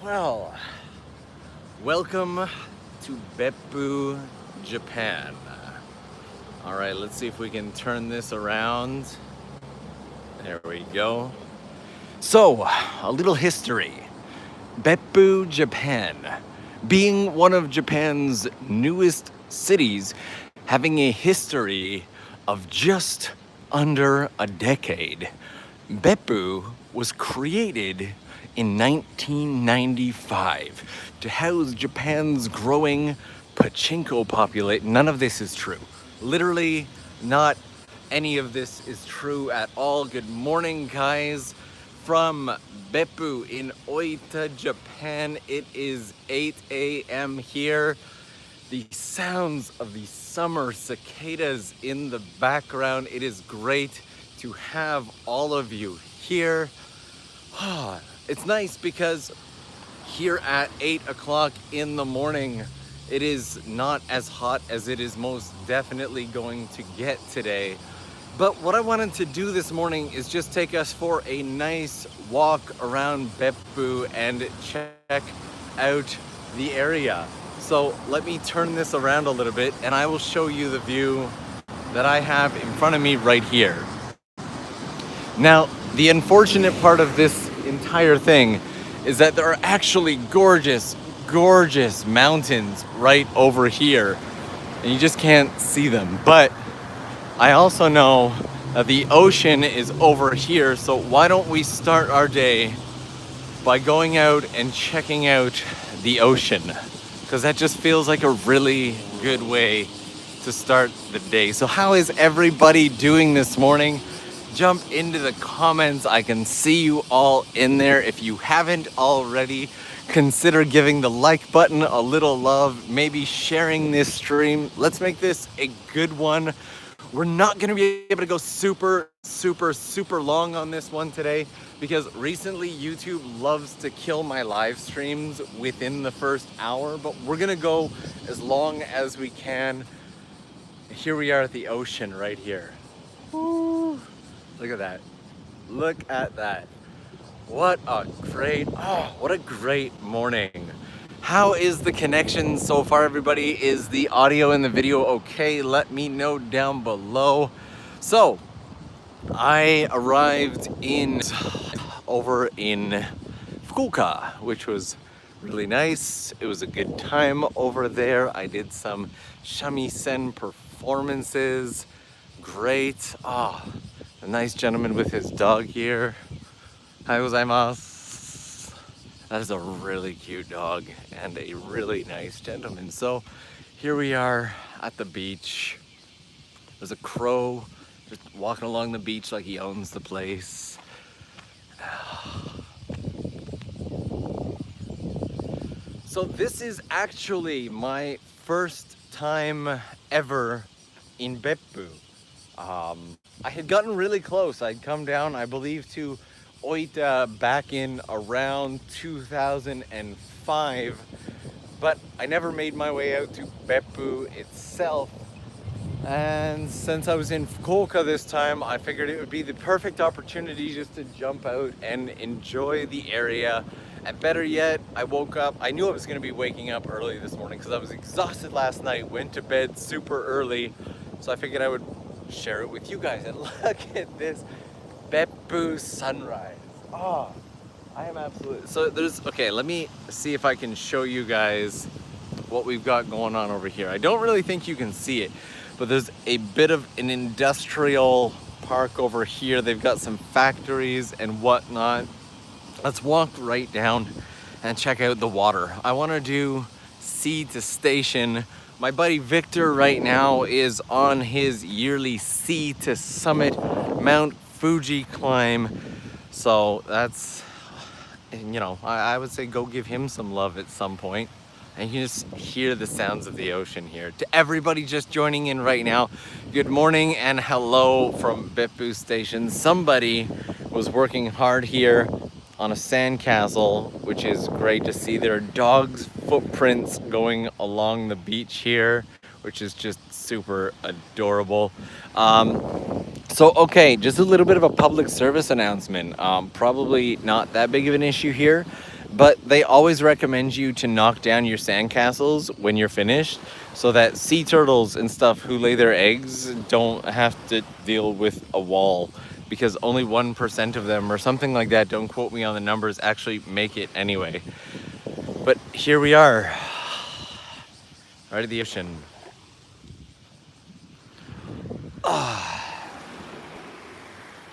Well, welcome to Beppu, Japan. All right, let's see if we can turn this around. There we go. So, a little history. Beppu, Japan, being one of Japan's newest cities, having a history of just under a decade. Beppu was created in 1995 to house Japan's growing pachinko population. None of this is true. Literally, not any of this is true at all. Good morning, guys, from Beppu in Oita, Japan. It is 8 a.m. here. The sounds of the summer cicadas in the background. It is great to have all of you here. It's nice because here at 8 o'clock in the morning, it is not as hot as it is most definitely going to get today. But what I wanted to do this morning is just take us for a nice walk around Beppu and check out the area. So let me turn this around a little bit and I will show you the view that I have in front of me right here. Now, the unfortunate part of this entire thing is that there are actually gorgeous, gorgeous mountains right over here, and you just can't see them. But I also know that the ocean is over here, so why don't we start our day by going out and checking out the ocean? Because that just feels like a really good way to start the day. So how is everybody doing this morning? Jump into the comments. I can see you all in there. If you haven't already, consider giving the like button a little love, maybe sharing this stream. Let's make this a good one. We're not gonna be able to go super long on this one today because recently YouTube loves to kill my live streams within the first hour, but we're gonna go as long as we can. Here we are at the ocean right here. Ooh. Look at that. Look at that. What a great morning. How is the connection so far, everybody? Is the audio and the video okay? Let me know down below. So, I arrived over in Fukuoka, which was really nice. It was a good time over there. I did some shamisen performances. Great. A nice gentleman with his dog here. Hi gozaimasu. That is a really cute dog and a really nice gentleman. So here we are at the beach. There's a crow just walking along the beach like he owns the place. So this is actually my first time ever in Beppu. I had gotten really close. I'd come down, I believe, to Oita back in around 2005, but I never made my way out to Beppu itself. And since I was in Fukuoka this time, I figured it would be the perfect opportunity just to jump out and enjoy the area. And better yet, I woke up, I knew I was gonna be waking up early this morning because I was exhausted last night, went to bed super early. So I figured I would share it with you guys. And look at this Beppu sunrise. I am absolutely, okay, let me see if I can show you guys what we've got going on over here. I don't really think you can see it, but there's a bit of an industrial park over here. They've got some factories and whatnot. Let's walk right down and check out the water. I want to do sea to station. My buddy Victor right now is on his yearly sea to summit Mount Fuji climb. So that's, I would say go give him some love at some point. And you just hear the sounds of the ocean here. To everybody just joining in right now, good morning and hello from Beppu Station. Somebody was working hard here on a sandcastle, which is great to see. There are dogs' footprints going along the beach here, which is just super adorable. Okay, just a little bit of a public service announcement. Probably not that big of an issue here, but they always recommend you to knock down your sandcastles when you're finished, so that sea turtles and stuff who lay their eggs don't have to deal with a wall, because only 1% of them or something like that, don't quote me on the numbers, actually make it anyway. But here we are, right at the ocean.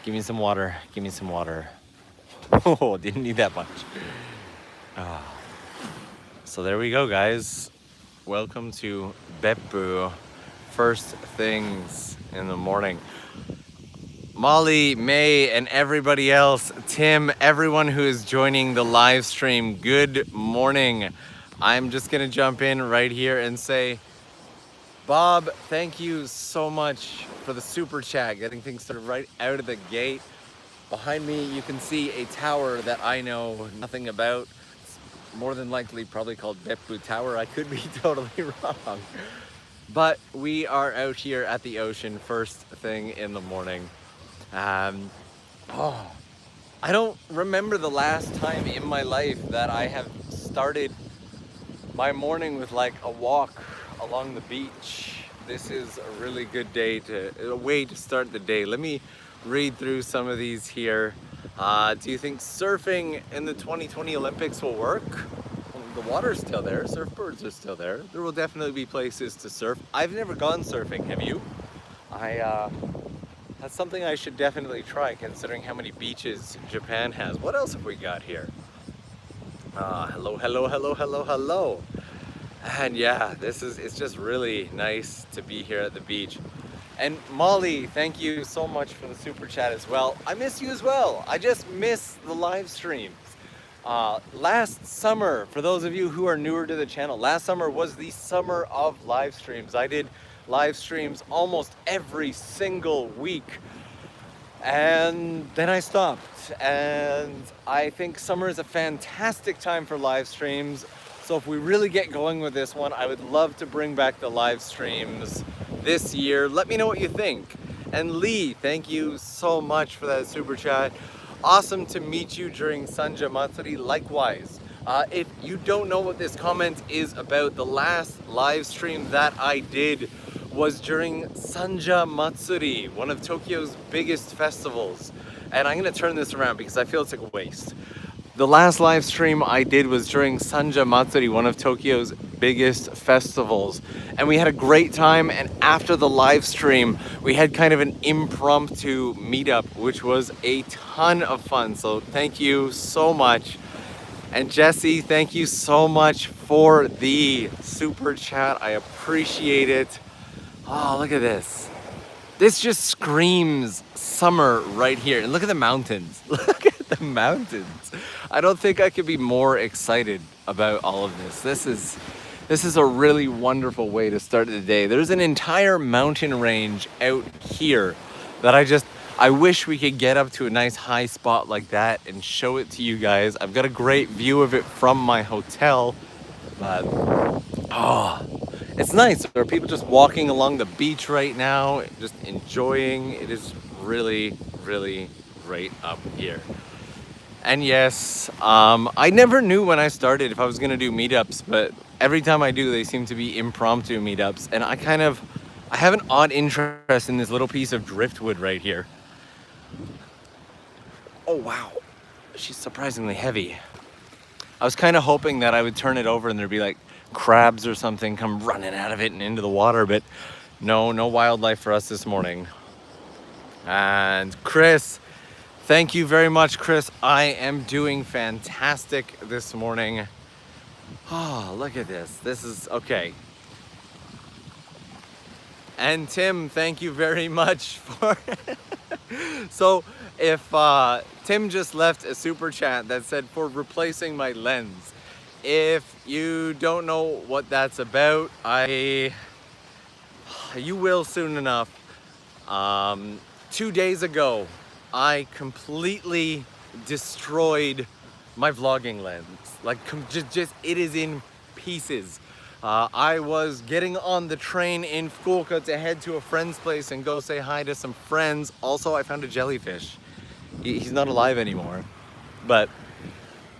Give me some water, give me some water. Oh, didn't need that much. So there we go, guys. Welcome to Beppu. First things in the morning. Molly, May, and everybody else, Tim, everyone who is joining the live stream, good morning. I'm just gonna jump in right here and say, Bob, thank you so much for the super chat, getting things started right out of the gate. Behind me, you can see a tower that I know nothing about. It's more than likely probably called Beppu Tower. I could be totally wrong. But we are out here at the ocean first thing in the morning. I don't remember the last time in my life that I have started my morning with like a walk along the beach. This is a really good way to start the day. Let me read through some of these here. Do you think surfing in the 2020 Olympics will work? Well, the water's still there, surfboards are still there. There will definitely be places to surf. I've never gone surfing, have you? That's something I should definitely try, considering how many beaches Japan has. What else have we got here? Hello, hello, hello, hello, hello. And yeah, it's just really nice to be here at the beach. And Molly, thank you so much for the super chat as well. I miss you as well. I just miss the live streams. Last summer, for those of you who are newer to the channel, last summer was the summer of live streams. I did live streams almost every single week, and then I stopped. And I think summer is a fantastic time for live streams. So if we really get going with this one, I would love to bring back the live streams this year. Let me know what you think. And Lee, thank you so much for that super chat. Awesome to meet you during Sanja Matsuri. Likewise. If you don't know what this comment is about, the last live stream that I did was during Sanja Matsuri, one of Tokyo's biggest festivals. And I'm gonna turn this around because I feel it's like a waste. The last live stream I did was during Sanja Matsuri, one of Tokyo's biggest festivals. And we had a great time, and after the live stream, we had kind of an impromptu meetup, which was a ton of fun. So thank you so much. And Jesse, thank you so much for the super chat. I appreciate it. Oh, look at this. This just screams summer right here. And look at the mountains. Look at the mountains. I don't think I could be more excited about all of this. This is a really wonderful way to start the day. There's an entire mountain range out here that I wish we could get up to a nice high spot like that and show it to you guys. I've got a great view of it from my hotel, but it's nice. There are people just walking along the beach right now, just enjoying. It is really, really great up here. And yes, I never knew when I started if I was gonna do meetups, but every time I do, they seem to be impromptu meetups. And I have an odd interest in this little piece of driftwood right here. Oh wow, she's surprisingly heavy. I was kind of hoping that I would turn it over and there'd be like crabs or something come running out of it and into the water, but no wildlife for us this morning. And Chris, thank you very much, Chris. I am doing fantastic this morning. Oh, look at this. This is okay. And Tim, thank you very much for so if Tim just left a super chat that said for replacing my lens. If you don't know what that's about, you will soon enough. 2 days ago, I completely destroyed my vlogging lens. Like just it is in pieces. I was getting on the train in Fukuoka to head to a friend's place and go say hi to some friends. Also, I found a jellyfish. He's not alive anymore, but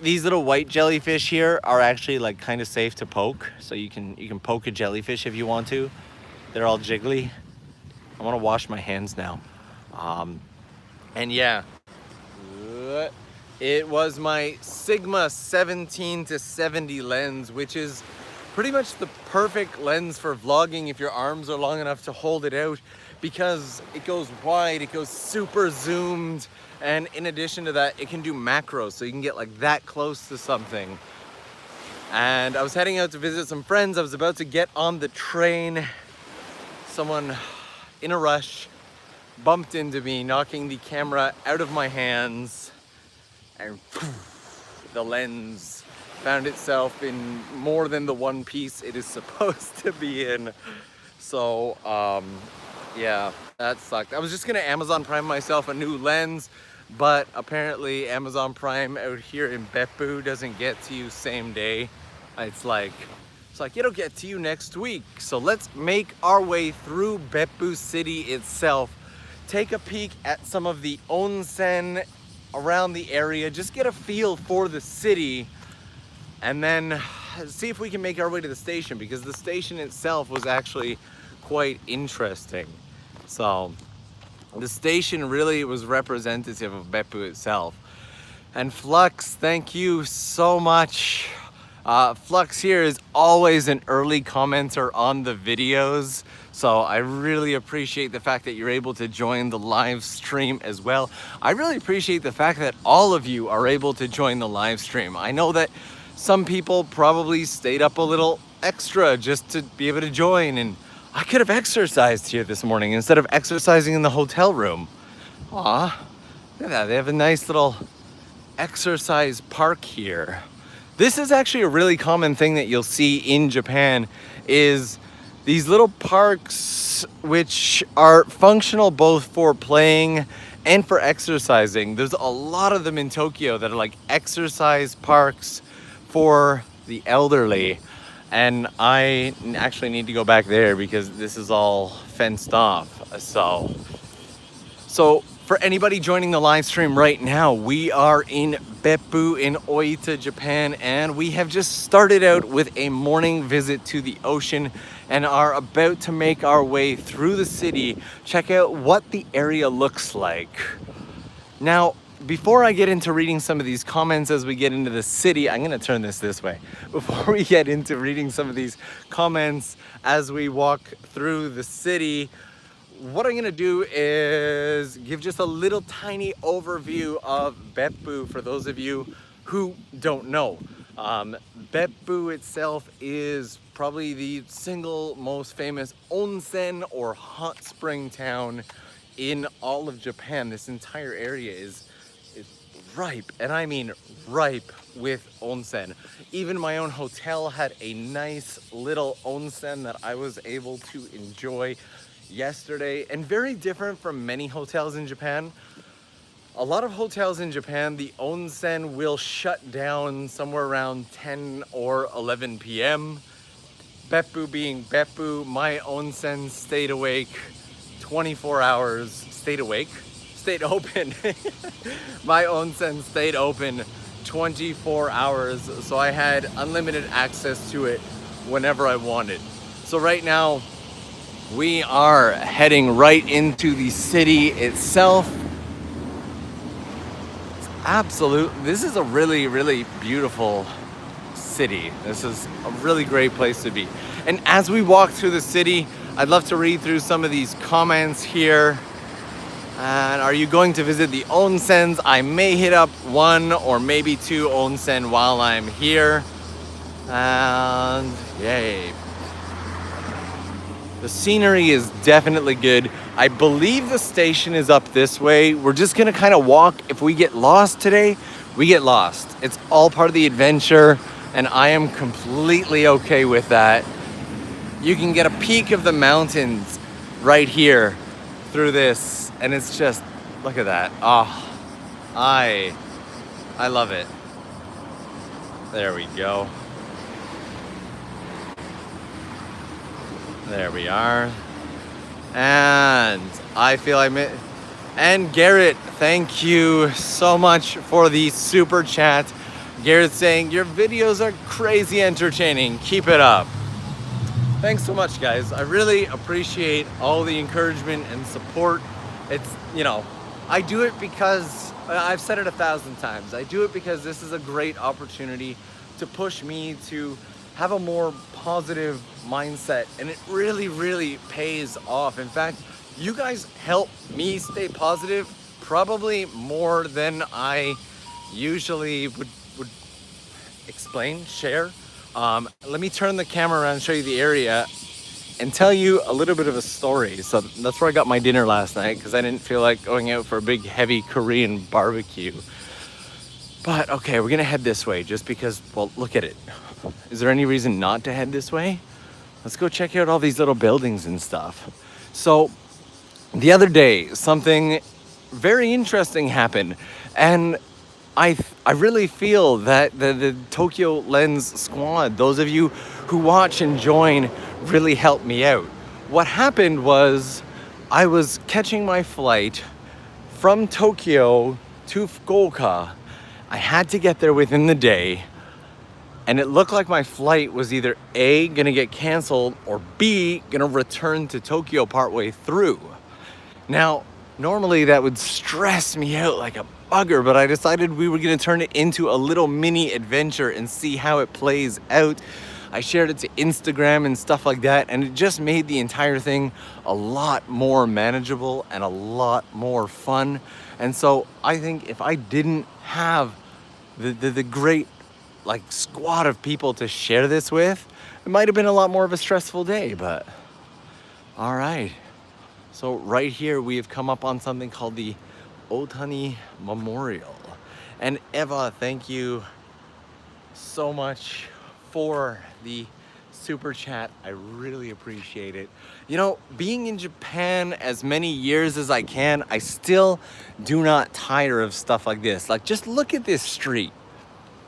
these little white jellyfish here are actually like kind of safe to poke. So you can poke a jellyfish if you want to. They're all jiggly. I want to wash my hands now. And yeah, it was my Sigma 17 to 70 lens, which is pretty much the perfect lens for vlogging if your arms are long enough to hold it out, because it goes wide, it goes super zoomed, and in addition to that, it can do macros, so you can get like that close to something. And I was heading out to visit some friends. I was about to get on the train. Someone in a rush bumped into me, knocking the camera out of my hands, and poof, the lens found itself in more than the one piece it is supposed to be in. So yeah, that sucked. I was just gonna Amazon Prime myself a new lens, but apparently Amazon Prime out here in Beppu doesn't get to you same day. It's like it'll get to you next week. So let's make our way through Beppu city itself, take a peek at some of the onsen around the area, just get a feel for the city, and then see if we can make our way to the station, because the station itself was actually quite interesting. So the station really was representative of Beppu itself. And Flux, thank you so much. Flux here is always an early commenter on the videos, so I really appreciate the fact that you're able to join the live stream as well. I really appreciate the fact that all of you are able to join the live stream. I know that some people probably stayed up a little extra just to be able to join, and I could have exercised here this morning instead of exercising in the hotel room. Aw, look at that, they have a nice little exercise park here. This is actually a really common thing that you'll see in Japan, is these little parks which are functional both for playing and for exercising. There's a lot of them in Tokyo that are like exercise parks for the elderly. And I actually need to go back there because this is all fenced off. So for anybody joining the live stream right now, we are in Beppu in Oita, Japan, and we have just started out with a morning visit to the ocean and are about to make our way through the city, check out what the area looks like. Now, before I get into reading some of these comments as we get into the city, I'm gonna turn this way. Before we get into reading some of these comments as we walk through the city, what I'm gonna do is give just a little tiny overview of Beppu for those of you who don't know. Beppu itself is probably the single most famous onsen or hot spring town in all of Japan. This entire area is ripe, and I mean ripe with onsen. Even my own hotel had a nice little onsen that I was able to enjoy yesterday, and very different from many hotels in Japan. A lot of hotels in Japan, the onsen will shut down somewhere around 10 or 11 p.m. Beppu being Beppu, my onsen stayed awake 24 hours, stayed open. My onsen stayed open 24 hours, so I had unlimited access to it whenever I wanted. So right now, we are heading right into the city itself. This is a really, really beautiful city. This is a really great place to be. And as we walk through the city, I'd love to read through some of these comments here. And are you going to visit the onsens? I may hit up 1 or maybe 2 onsen while I'm here. And yay. The scenery is definitely good. I believe the station is up this way. We're just gonna kind of walk. If we get lost today, we get lost. It's all part of the adventure, and I am completely okay with that. You can get a peek of the mountains right here through this, and it's just, look at that. Oh, I love it. There we go. There we are. And I feel and Garrett, thank you so much for the super chat. Garrett's saying, your videos are crazy entertaining. Keep it up. Thanks so much, guys. I really appreciate all the encouragement and support. It's, you know, I do it because, I've said it 1,000 times, I do it because this is a great opportunity to push me to have a more positive mindset, and it really, really pays off. In fact, you guys help me stay positive probably more than I usually would explain, share. Let me turn the camera around and show you the area and tell you a little bit of a story. So that's where I got my dinner last night because I didn't feel like going out for a big heavy Korean barbecue. But okay, we're gonna head this way just because, well, look at it. Is there any reason not to head this way? Let's go check out all these little buildings and stuff. So the other day, something very interesting happened, and I really feel that the Tokyo Lens squad, those of you who watch and join, really helped me out. What happened was I was catching my flight from Tokyo to Fukuoka. I had to get there within the day, and it looked like my flight was either A, gonna get canceled, or B, gonna return to Tokyo partway through. Now, normally that would stress me out like a bugger, but I decided we were gonna turn it into a little mini adventure and see how it plays out. I shared it to Instagram and stuff like that, and it just made the entire thing a lot more manageable and a lot more fun. And so I think if I didn't have the great like squad of people to share this with, it might have been a lot more of a stressful day, but all right. So right here, we have come up on something called the Otani Memorial. And Eva, thank you so much for the super chat. I really appreciate it. You know, being in Japan as many years as I can, I still do not tire of stuff like this. Like, just look at this street.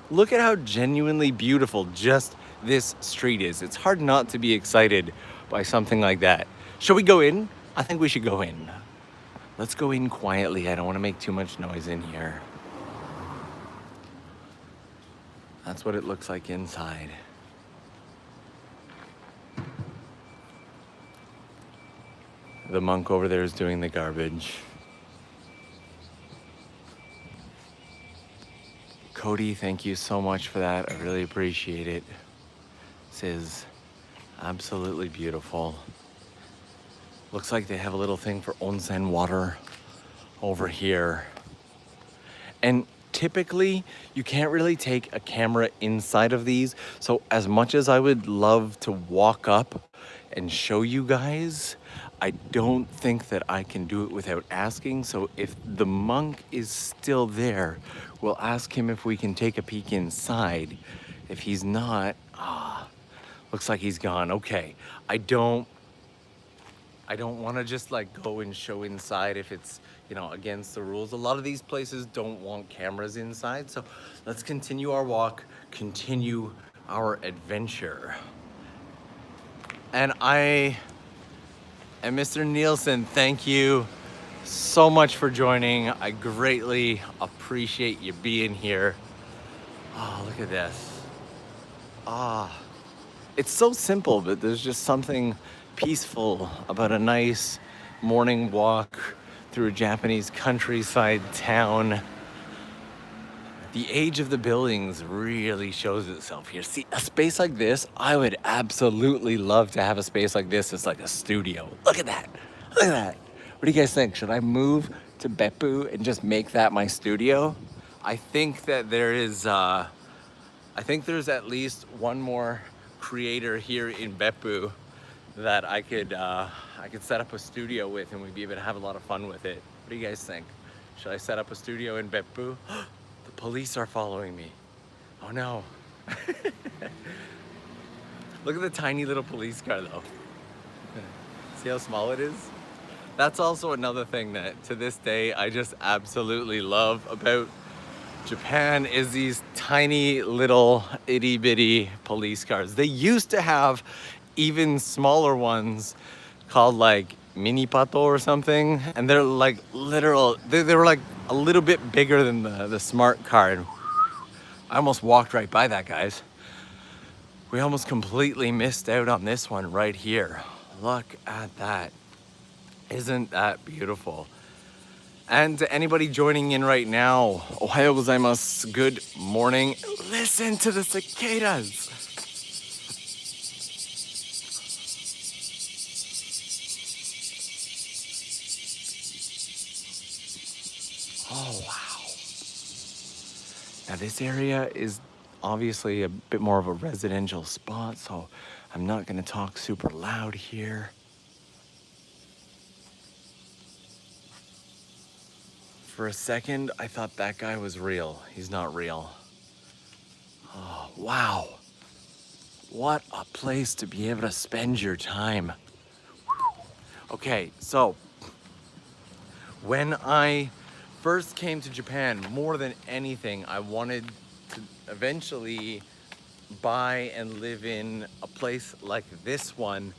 Look at how genuinely beautiful just this street is. It's hard not to be excited by something like that. Shall we go in? I think we should go in. Let's go in quietly. I don't want to make too much noise in here. That's what it looks like inside. The monk over there is doing the garbage. Cody, thank you so much for that. I really appreciate it. This is absolutely beautiful. Looks like they have a little thing for onsen water over here. And typically, you can't really take a camera inside of these. So as much as I would love to walk up and show you guys, I don't think that I can do it without asking. So if the monk is still there, we'll ask him if we can take a peek inside. If he's not, looks like he's gone. Okay, I don't want to just like go and show inside if it's, you know, against the rules. A lot of these places don't want cameras inside. So let's continue our walk, continue our adventure. And Mr. Nielsen, thank you so much for joining. I greatly appreciate you being here. Oh, look at this. It's so simple, but there's just something peaceful about a nice morning walk through a Japanese countryside town. The age of the buildings really shows itself here. See, a space like this, I would absolutely love to have a space like this as like a studio. Look at that. Look at that. What do you guys think? Should I move to Beppu and just make that my studio? I think that there's at least one more creator here in Beppu that I could set up a studio with, and we'd be able to have a lot of fun with it. What do you guys think? Should I set up a studio in Beppu? The police are following me. Oh no. Look at the tiny little police car though. See how small it is? That's also another thing that to this day I just absolutely love about Japan is these tiny little itty bitty police cars. They used to have even smaller ones called like mini pato or something, and they're like literal, they were like a little bit bigger than the smart car, and I almost walked right by that, guys. We almost completely missed out on this one right here. Look at that. Isn't that beautiful? And to anybody joining in right now, ohayo gozaimasu, good morning. Listen to the cicadas. Oh, wow. Now this area is obviously a bit more of a residential spot, so I'm not gonna talk super loud here. For a second, I thought that guy was real. He's not real. Oh, wow. What a place to be able to spend your time. Okay, so when I first came to Japan, more than anything, I wanted to eventually buy and live in a place like this one.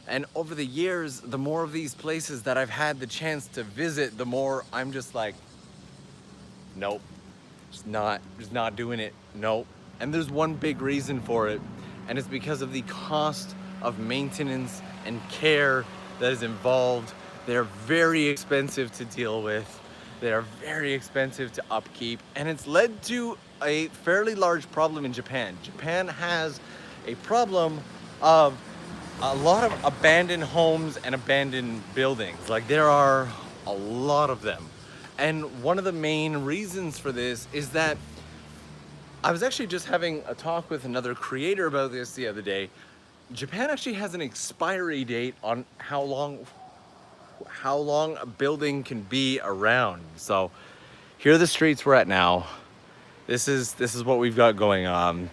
And over the years, the more of these places that I've had the chance to visit, the more I'm just like, nope, just not doing it, nope. And there's one big reason for it, and it's because of the cost of maintenance and care that is involved. They're very expensive to deal with. They are very expensive to upkeep, and it's led to a fairly large problem in Japan. Japan has a problem of a lot of abandoned homes and abandoned buildings. Like, there are a lot of them. And one of the main reasons for this is that I was actually just having a talk with another creator about this the other day. Japan actually has an expiry date on how long a building can be around. So here are the streets we're at now. This is what we've got going on.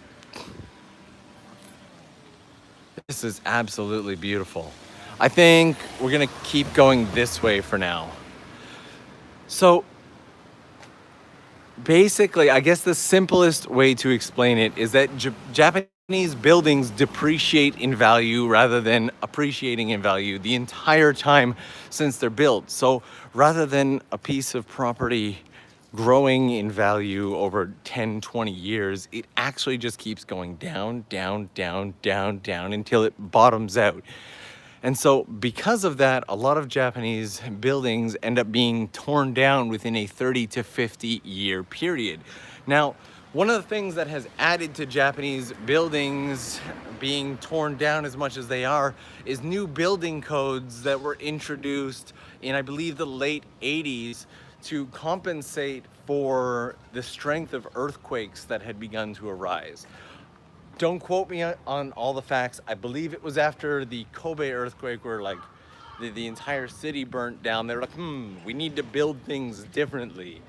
This is absolutely beautiful. I think we're gonna keep going this way for now. So basically, I guess the simplest way to explain it is that Japanese buildings depreciate in value rather than appreciating in value the entire time since they're built. So rather than a piece of property growing in value over 10, 20 years, it actually just keeps going down, down, down, down, down until it bottoms out. And so because of that, a lot of Japanese buildings end up being torn down within a 30 to 50 year period. Now, one of the things that has added to Japanese buildings being torn down as much as they are is new building codes that were introduced in, I believe, the late 80s to compensate for the strength of earthquakes that had begun to arise. Don't quote me on all the facts. I believe it was after the Kobe earthquake where like the entire city burnt down. They were like, we need to build things differently.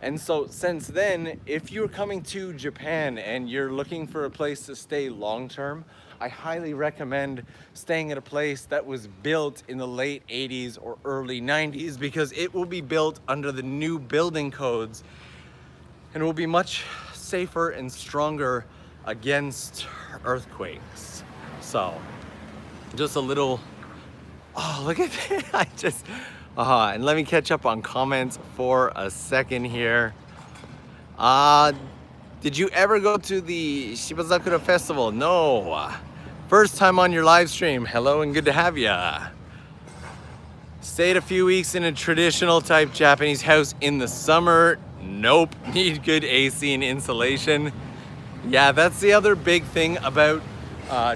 And so since then, if you're coming to Japan and you're looking for a place to stay long-term, I highly recommend staying at a place that was built in the late 80s or early 90s, because it will be built under the new building codes and will be much safer and stronger against earthquakes. So just a little, oh, look at that. And let me catch up on comments for a second here. Did you ever go to the Shibuya-ku festival? No. First time on your live stream. Hello and good to have ya. Stayed a few weeks in a traditional type Japanese house in the summer. Nope. Need good AC and insulation. Yeah, that's the other big thing about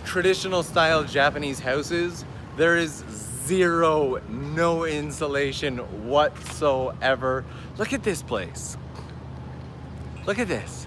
traditional style Japanese houses. There is no insulation whatsoever. Look at this place. Look at this.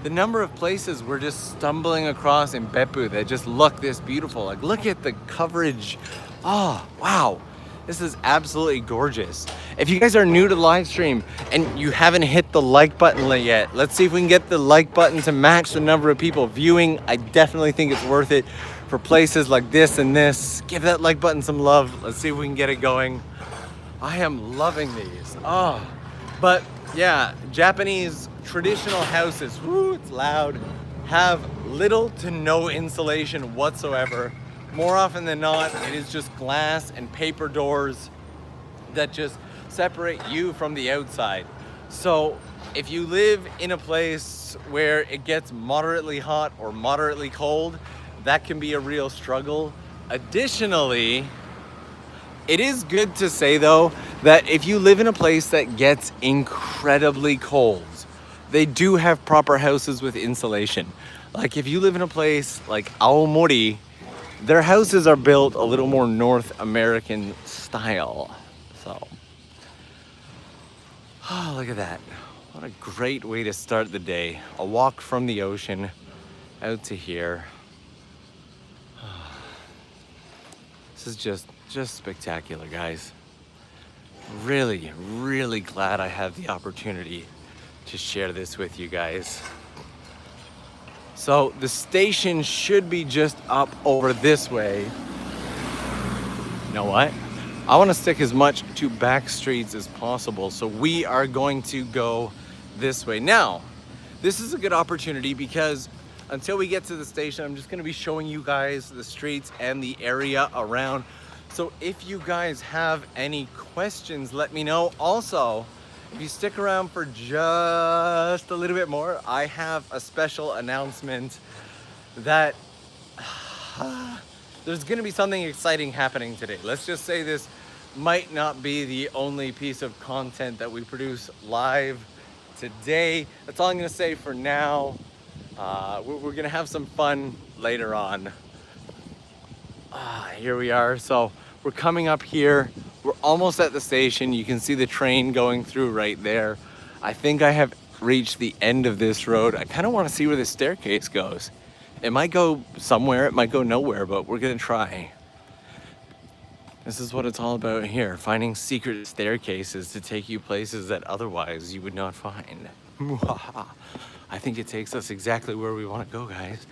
The number of places we're just stumbling across in Beppu that just look this beautiful. Like, look at the coverage. Oh, wow. This is absolutely gorgeous. If you guys are new to the live stream and you haven't hit the like button yet, let's see if we can get the like button to match the number of people viewing. I definitely think it's worth it for places like this and this. Give that like button some love. Let's see if we can get it going. I am loving these. Oh, but yeah, Japanese traditional houses, whoo, it's loud, have little to no insulation whatsoever. More often than not, it is just glass and paper doors that just separate you from the outside. So if you live in a place where it gets moderately hot or moderately cold, that can be a real struggle. Additionally, it is good to say though that if you live in a place that gets incredibly cold, they do have proper houses with insulation. Like if you live in a place like Aomori, their houses are built a little more North American style. So, oh, look at that. What a great way to start the day. A walk from the ocean out to here. This is just spectacular, guys. Really, really glad I have the opportunity to share this with you guys. So the station should be just up over this way. You know what? I want to stick as much to Backstreets as possible. So we are going to go this way. Now, this is a good opportunity because until we get to the station, I'm just going to be showing you guys the streets and the area around. So if you guys have any questions, let me know. Also, if you stick around for just a little bit more, I have a special announcement that there's going to be something exciting happening today. Let's just say this might not be the only piece of content that we produce live today. That's all I'm going to say for now. We're going to have some fun later on. Here we are. So we're coming up here. We're almost at the station. You can see the train going through right there. I think I have reached the end of this road. I kind of want to see where the staircase goes. It might go somewhere, it might go nowhere, but we're gonna try. This is what it's all about here, finding secret staircases to take you places that otherwise you would not find. I think it takes us exactly where we want to go, guys.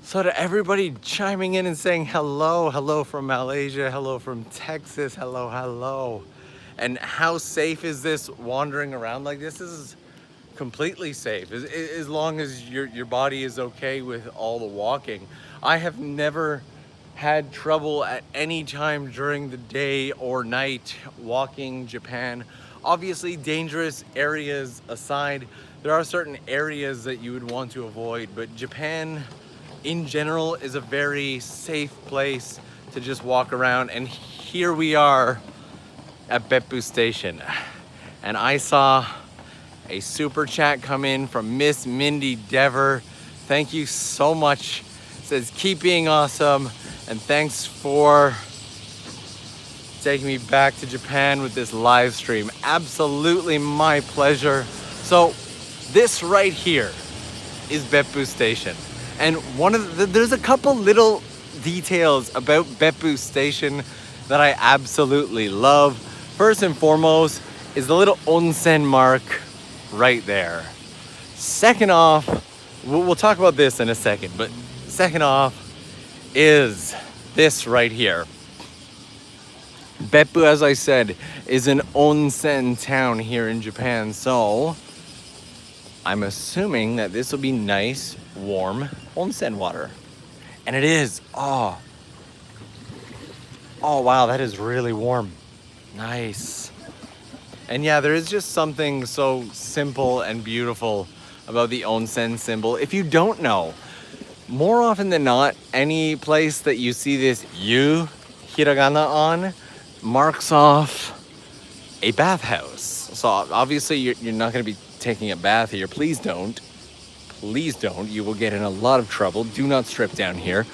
So to everybody chiming in and saying hello, hello from Malaysia, hello from Texas, hello, hello. And how safe is this wandering around like this? This is completely safe, as long as your body is okay with all the walking. I have never had trouble at any time during the day or night walking Japan. Obviously, dangerous areas aside, there are certain areas that you would want to avoid, but Japan in general is a very safe place to just walk around. And here we are at Beppu Station, and I saw a super chat come in from Miss Mindy Dever. Thank you so much. It says keep being awesome, and thanks for taking me back to Japan with this live stream. Absolutely my pleasure. So this right here is Beppu Station, and there's a couple little details about Beppu Station that I absolutely love. First and foremost is the little onsen mark right there. Second off, we'll talk about this in a second, but second off is this right here. Beppu, as I said, is an onsen town here in Japan, so I'm assuming that this will be nice, warm onsen water. And it is. Oh wow, that is really warm. Nice. And yeah, there is just something so simple and beautiful about the onsen symbol. If you don't know, more often than not, any place that you see this yu hiragana on marks off a bathhouse. So obviously you're not going to be taking a bath here. Please don't. Please don't. You will get in a lot of trouble. Do not strip down here.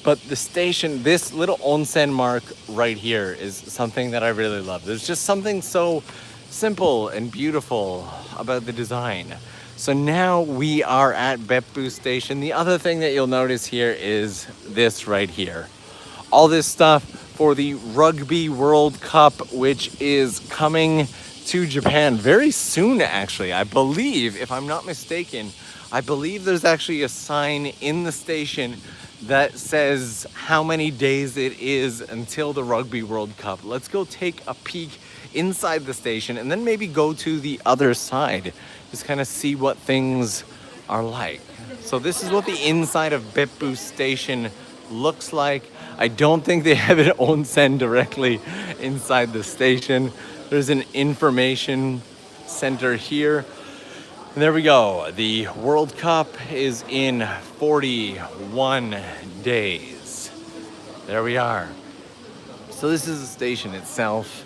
But the station, this little onsen mark right here is something that I really love. There's just something so simple and beautiful about the design. So now we are at Beppu Station. The other thing that you'll notice here is this right here. All this stuff for the Rugby World Cup, which is coming to Japan very soon, actually. I believe, if I'm not mistaken, I believe there's actually a sign in the station that says how many days it is until the Rugby World Cup. Let's go take a peek inside the station and then maybe go to the other side. Just kind of see what things are like. So this is what the inside of Beppu Station looks like. I don't think they have an onsen directly inside the station. There's an information center here. And there we go. The World Cup is in 41 days. There we are. So this is the station itself.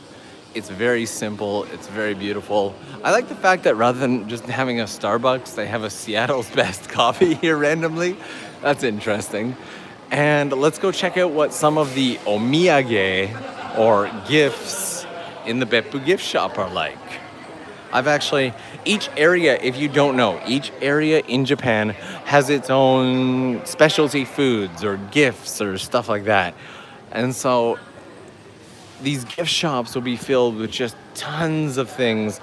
It's very simple, it's very beautiful. I like the fact that rather than just having a Starbucks, they have a Seattle's Best coffee here randomly. That's interesting. And let's go check out what some of the omiyage, or gifts, in the Beppu gift shop are like. Each area, if you don't know, each area in Japan has its own specialty foods or gifts or stuff like that. And so these gift shops will be filled with just tons of things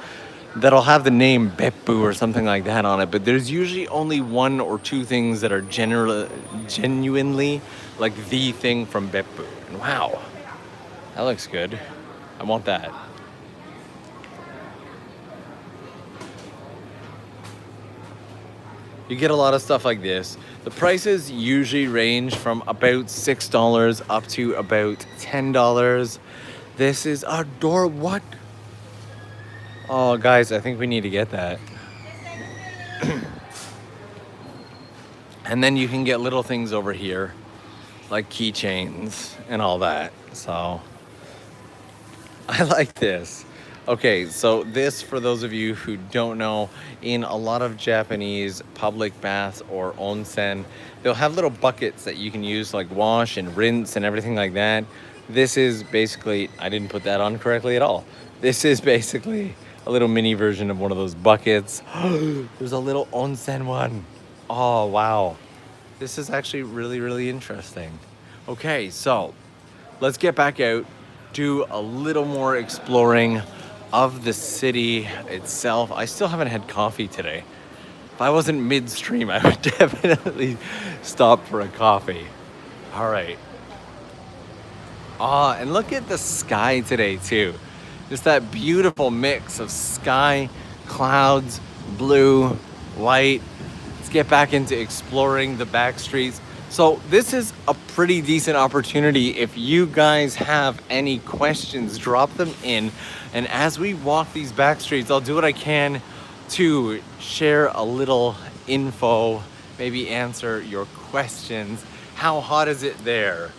that'll have the name Beppu or something like that on it, but there's usually only one or two things that are genuinely like the thing from Beppu. And wow, that looks good. I want that. You get a lot of stuff like this. The prices usually range from about $6 up to about $10. This is adorable. What? Oh, guys, I think we need to get that. And then you can get little things over here, like keychains and all that. So I like this. Okay, so this, for those of you who don't know, in a lot of Japanese public baths or onsen, they'll have little buckets that you can use, like wash and rinse and everything like that. This is basically, I didn't put that on correctly at all. This is basically a little mini version of one of those buckets. There's a little onsen one. Oh, wow. This is actually really, really interesting. Okay, so let's get back out, do a little more exploring of the city itself. I still haven't had coffee today. If I wasn't midstream, I would definitely stop for a coffee. All right. Ah, and look at the sky today too. Just that beautiful mix of sky, clouds, blue, white. Let's get back into exploring the back streets. So this is a pretty decent opportunity. If you guys have any questions, drop them in. And as we walk these back streets, I'll do what I can to share a little info, maybe answer your questions. How hot is it there?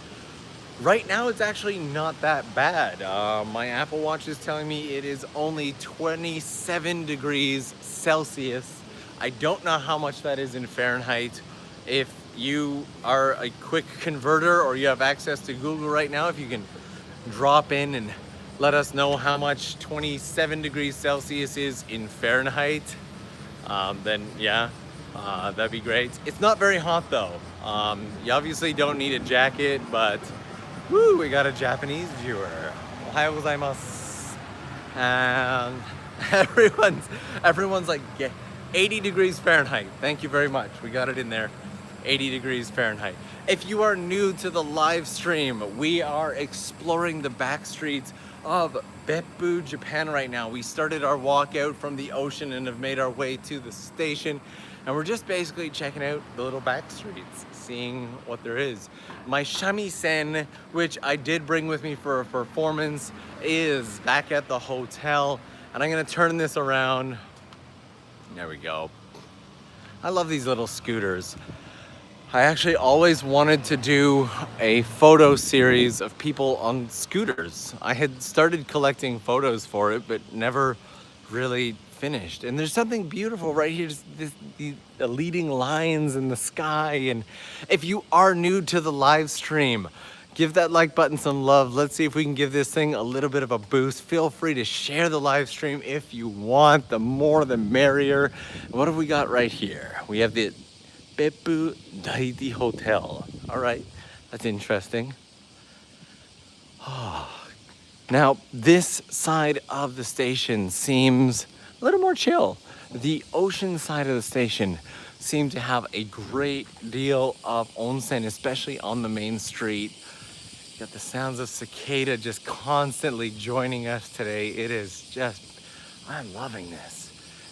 Right now, it's actually not that bad. My Apple Watch is telling me it is only 27 degrees Celsius. I don't know how much that is in Fahrenheit. If you are a quick converter or you have access to Google right now, if you can drop in and let us know how much 27 degrees Celsius is in Fahrenheit, then yeah, that'd be great. It's not very hot though. You obviously don't need a jacket, but woo, we got a Japanese viewer. Ohayou gozaimasu. And everyone's like 80 degrees Fahrenheit. Thank you very much. We got it in there. 80 degrees Fahrenheit. If you are new to the live stream, we are exploring the back streets of Beppu, Japan right now. We started our walk out from the ocean and have made our way to the station. And we're just basically checking out the little back streets, seeing what there is. My shamisen, which I did bring with me for a performance, is back at the hotel. And I'm gonna turn this around. There we go. I love these little scooters. I actually always wanted to do a photo series of people on scooters. I had started collecting photos for it, but never really finished. And there's something beautiful right here, just the leading lines in the sky. And if you are new to the live stream, give that like button some love. Let's see if we can give this thing a little bit of a boost. Feel free to share the live stream if you want. The more the merrier. What have we got right here? We have the Beppu Daidi Hotel. All right, that's interesting. Now, this side of the station seems a little more chill. The ocean side of the station seems to have a great deal of onsen, especially on the main street. Got the sounds of cicada just constantly joining us today. It is just, I'm loving this.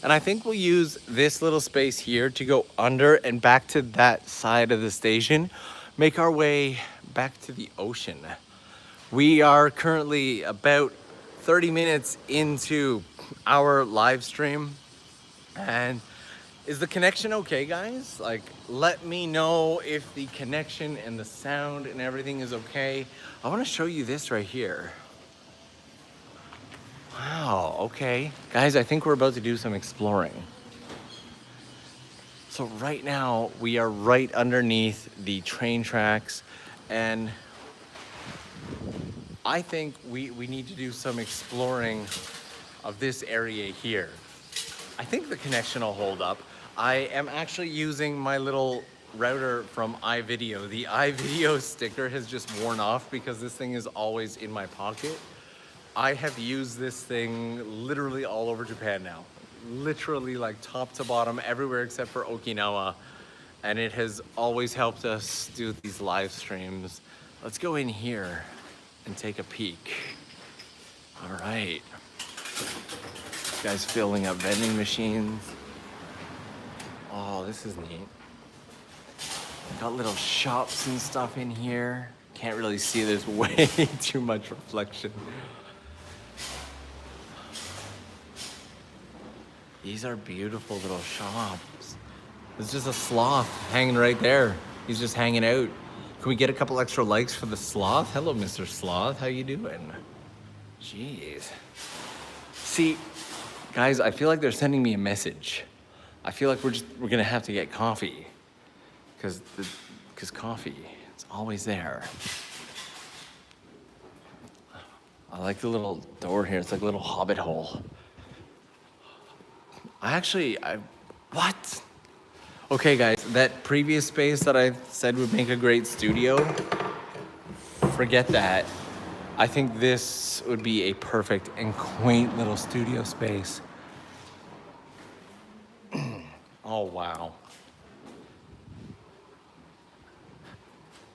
And I think we'll use this little space here to go under and back to that side of the station, make our way back to the ocean. We are currently about 30 minutes into our live stream, and Is the connection okay, guys? Like, let me know if the connection and the sound and everything is okay. I want to show you this right here. Wow, okay. Guys, I think we're about to do some exploring. So right now, we are right underneath the train tracks, and I think we need to do some exploring of this area here. I think the connection will hold up. I am actually using my little router from iVideo. The iVideo sticker has just worn off because this thing is always in my pocket. I have used this thing literally all over Japan now. Literally like top to bottom, everywhere except for Okinawa. And it has always helped us do these live streams. Let's go in here and take a peek. All right. This guy's filling up vending machines. Oh, this is neat. Got little shops and stuff in here. Can't really see, there's way too much reflection. These are beautiful little shops. There's just a sloth hanging right there. He's just hanging out. Can we get a couple extra likes for the sloth? Hello, Mr. Sloth, how you doing? Jeez. See, guys, I feel like they're sending me a message. I feel like we're gonna have to get coffee. Cause coffee, it's always there. I like the little door here, it's like a little hobbit hole. What? Okay guys, that previous space that I said would make a great studio, forget that. I think this would be a perfect and quaint little studio space. Oh, wow.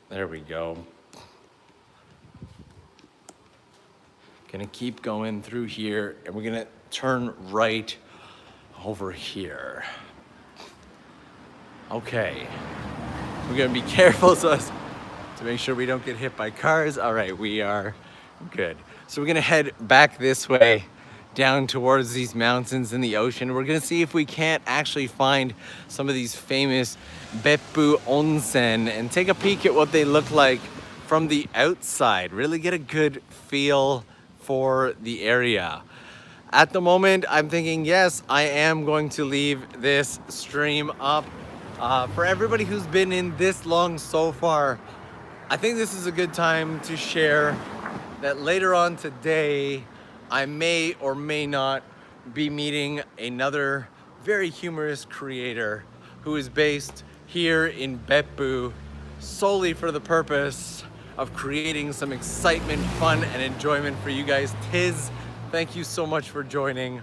There we go. Gonna keep going through here and we're gonna turn right over here. Okay. We're gonna be careful so as to make sure we don't get hit by cars. All right, we are good. So we're gonna head back this way down towards these mountains in the ocean. We're gonna see if we can't actually find some of these famous Beppu onsen and take a peek at what they look like from the outside. Really get a good feel for the area. At the moment, I'm thinking, yes, I am going to leave this stream up. For everybody who's been in this long so far, I think this is a good time to share that later on today, I may or may not be meeting another very humorous creator who is based here in Beppu solely for the purpose of creating some excitement, fun, and enjoyment for you guys. Tiz, thank you so much for joining.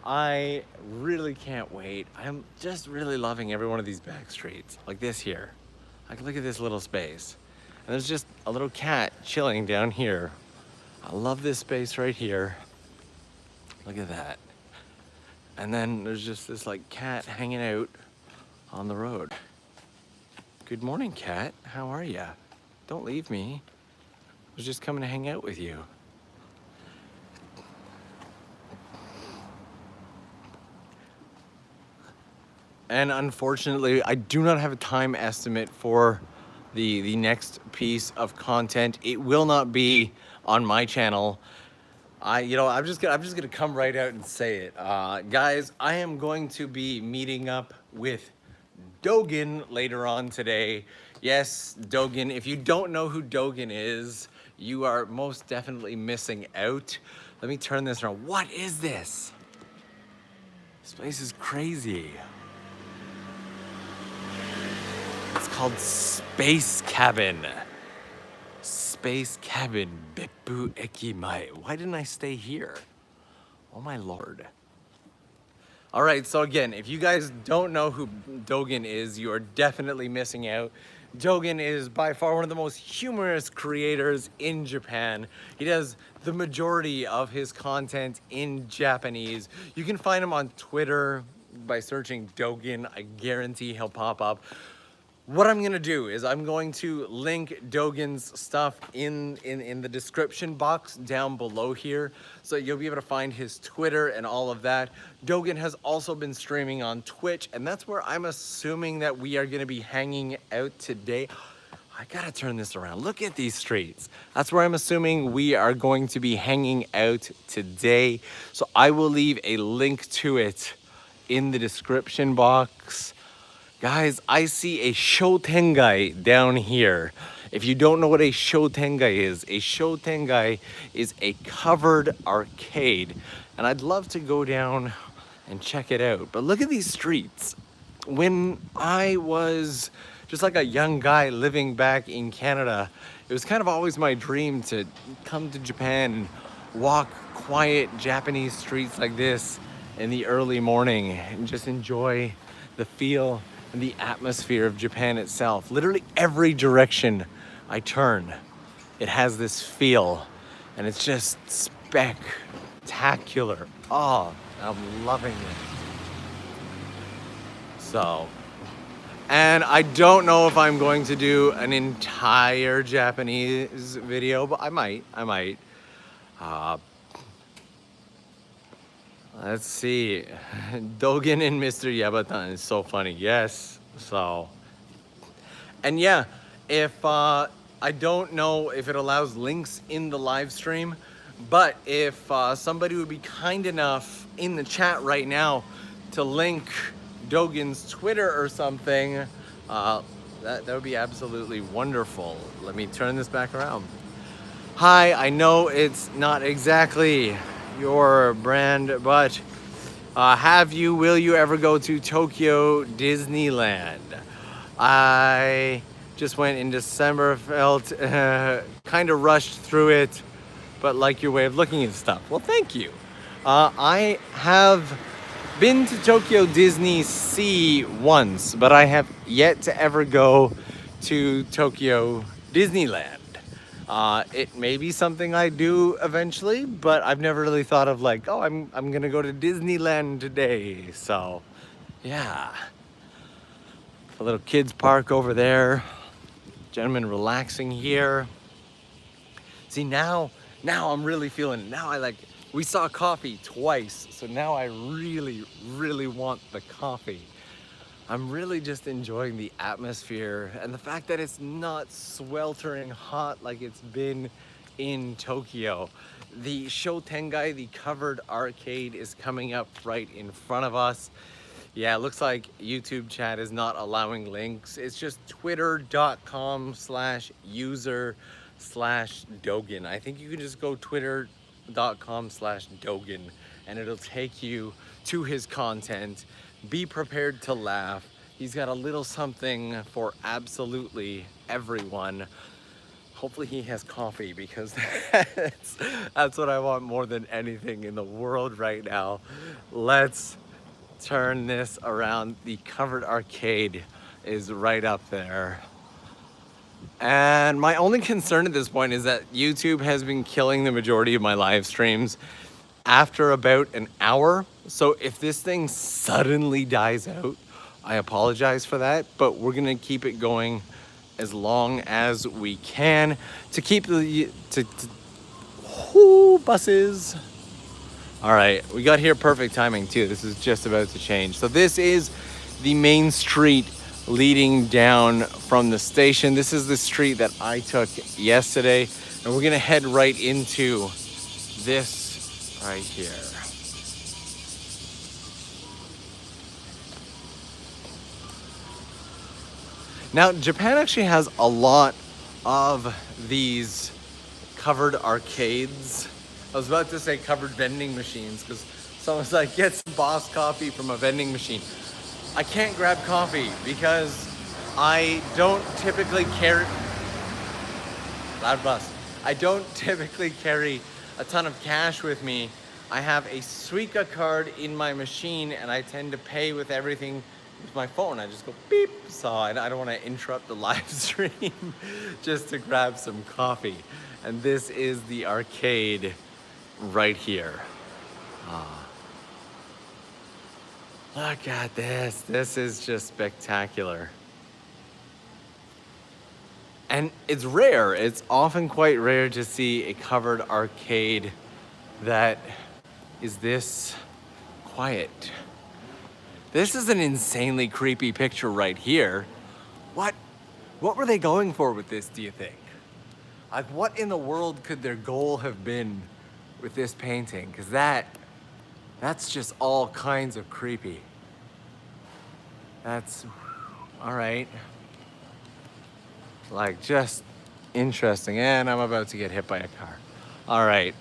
I really can't wait. I'm just really loving every one of these back streets, like this here. Like, look at this little space. And there's just a little cat chilling down here. I love this space right here. Look at that. And then there's just this like cat hanging out on the road. Good morning, cat. How are ya? Don't leave me. I was just coming to hang out with you. And unfortunately, I do not have a time estimate for the next piece of content. It will not be on my channel. I'm just gonna come right out and say it. Guys, I am going to be meeting up with Dogen later on today. Yes, Dogen. If you don't know who Dogen is, you are most definitely missing out. Let me turn this around. What is this? This place is crazy. It's called Space Cabin. Space Cabin, Beppu Ekimae. Why didn't I stay here? Oh my lord. All right, so again, if you guys don't know who Dogen is, you are definitely missing out. Dogen is by far one of the most humorous creators in Japan. He does the majority of his content in Japanese. You can find him on Twitter by searching Dogen. I guarantee he'll pop up. what I'm gonna do is I'm going to link Dogen's stuff in the description box down below here, so you'll be able to find his Twitter and all of that. Dogen has also been streaming on Twitch, and that's where I'm assuming that we are gonna be hanging out today. I gotta turn this around. Look at these streets. That's where I'm assuming we are going to be hanging out today. So I will leave a link to it in the description box. Guys, I see a Shotengai down here. If you don't know what a Shotengai is a covered arcade. And I'd love to go down and check it out. But look at these streets. When I was just like a young guy living back in Canada, it was kind of always my dream to come to Japan and walk quiet Japanese streets like this in the early morning and just enjoy the feel and the atmosphere of Japan itself. Literally every direction I turn, it has this feel, and it's just spectacular. Oh, I'm loving it. So, and I don't know if I'm going to do an entire Japanese video, but I might. Let's see. Dogen and Mr. Yabatan is so funny. Yes. So, and yeah, if I don't know if it allows links in the live stream, but if somebody would be kind enough in the chat right now to link Dogen's Twitter or something, that would be absolutely wonderful. Let me turn this back around. Hi, I know it's not exactly your brand, but will you ever go to Tokyo Disneyland? I just went in December, felt kind of rushed through it, but like your way of looking at stuff. Well, thank you. I have been to Tokyo Disney Sea once, but I have yet to ever go to Tokyo Disneyland. It may be something I do eventually, but I've never really thought of like, oh, I'm gonna go to Disneyland today. So, yeah. A little kids park over there. Gentlemen relaxing here. See, now I'm really feeling it. Now we saw coffee twice, so now I really, really want the coffee. I'm really just enjoying the atmosphere and the fact that it's not sweltering hot like it's been in Tokyo. The Shotengai, the covered arcade, is coming up right in front of us. Yeah, it looks like YouTube chat is not allowing links. It's just twitter.com/user/Dogen. I think you can just go twitter.com/Dogen and it'll take you to his content. Be prepared to laugh. He's got a little something for absolutely everyone. Hopefully he has coffee, because that's what I want more than anything in the world right now. Let's turn this around. The covered arcade is right up there. And my only concern at this point is that YouTube has been killing the majority of my live streams after about an hour. So if this thing suddenly dies out, I apologize for that, but we're gonna keep it going as long as we can to keep the buses. All right, we got here perfect timing too. This is just about to change. So this is the main street leading down from the station. This is the street that I took yesterday, and we're gonna head right into this right here. Now, Japan actually has a lot of these covered arcades. I was about to say covered vending machines, because someone's like, get some Boss coffee from a vending machine. I can't grab coffee because I don't typically carry... Loud bus. I don't typically carry a ton of cash with me. I have a Suica card in my machine, and I tend to pay with everything with my phone. I just go beep. So I don't want to interrupt the live stream just to grab some coffee. And this is the arcade right here. Look at this. This is just spectacular. And it's rare, it's often quite rare to see a covered arcade that is this quiet. This is an insanely creepy picture right here. What were they going for with this, do you think? Like, what in the world could their goal have been with this painting? Because that's just all kinds of creepy. That's, all right. Like, just interesting. And I'm about to get hit by a car. All right.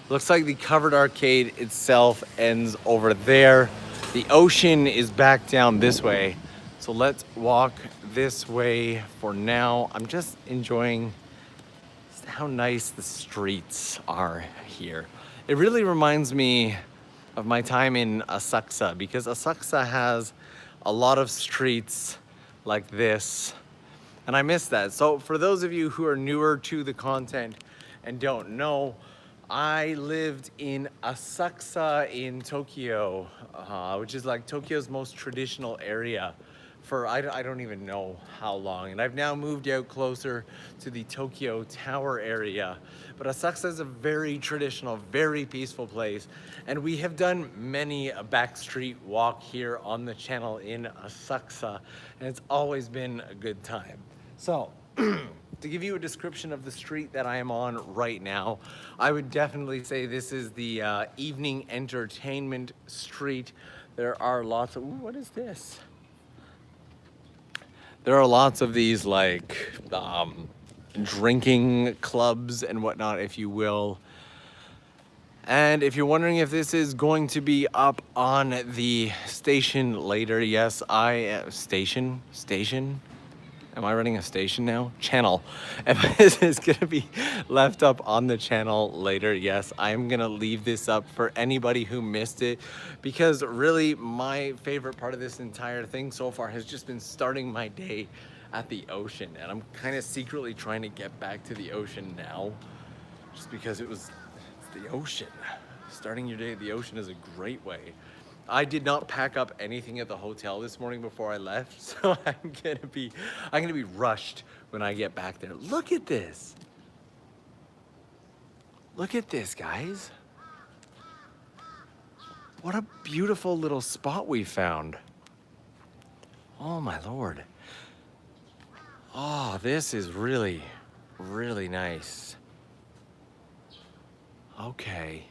Looks like the covered arcade itself ends over there. The ocean is back down this way. So let's walk this way for now. I'm just enjoying how nice the streets are here. It really reminds me of my time in Asakusa, because Asakusa has a lot of streets like this, and I miss that. So for those of you who are newer to the content and don't know, I lived in Asakusa in Tokyo, which is like Tokyo's most traditional area for I don't even know how long. And I've now moved out closer to the Tokyo Tower area. But Asakusa is a very traditional, very peaceful place. And we have done many a backstreet walk here on the channel in Asakusa. And it's always been a good time. So, to give you a description of the street that I am on right now, I would definitely say this is the evening entertainment street. There are lots of, ooh, what is this? There are lots of these like drinking clubs and whatnot, if you will. And if you're wondering if this is going to be up on the station later, yes, station? Am I running a station now? Channel. If this is gonna be left up on the channel later, yes, I'm gonna leave this up for anybody who missed it, because really my favorite part of this entire thing so far has just been starting my day at the ocean. And I'm kind of secretly trying to get back to the ocean now, just because it's the ocean. Starting your day at the ocean is a great way. I did not pack up anything at the hotel this morning before I left, so I'm gonna be rushed when I get back there. Look at this. Look at this, guys. What a beautiful little spot we found. Oh my Lord. Oh, this is really, really nice. Okay.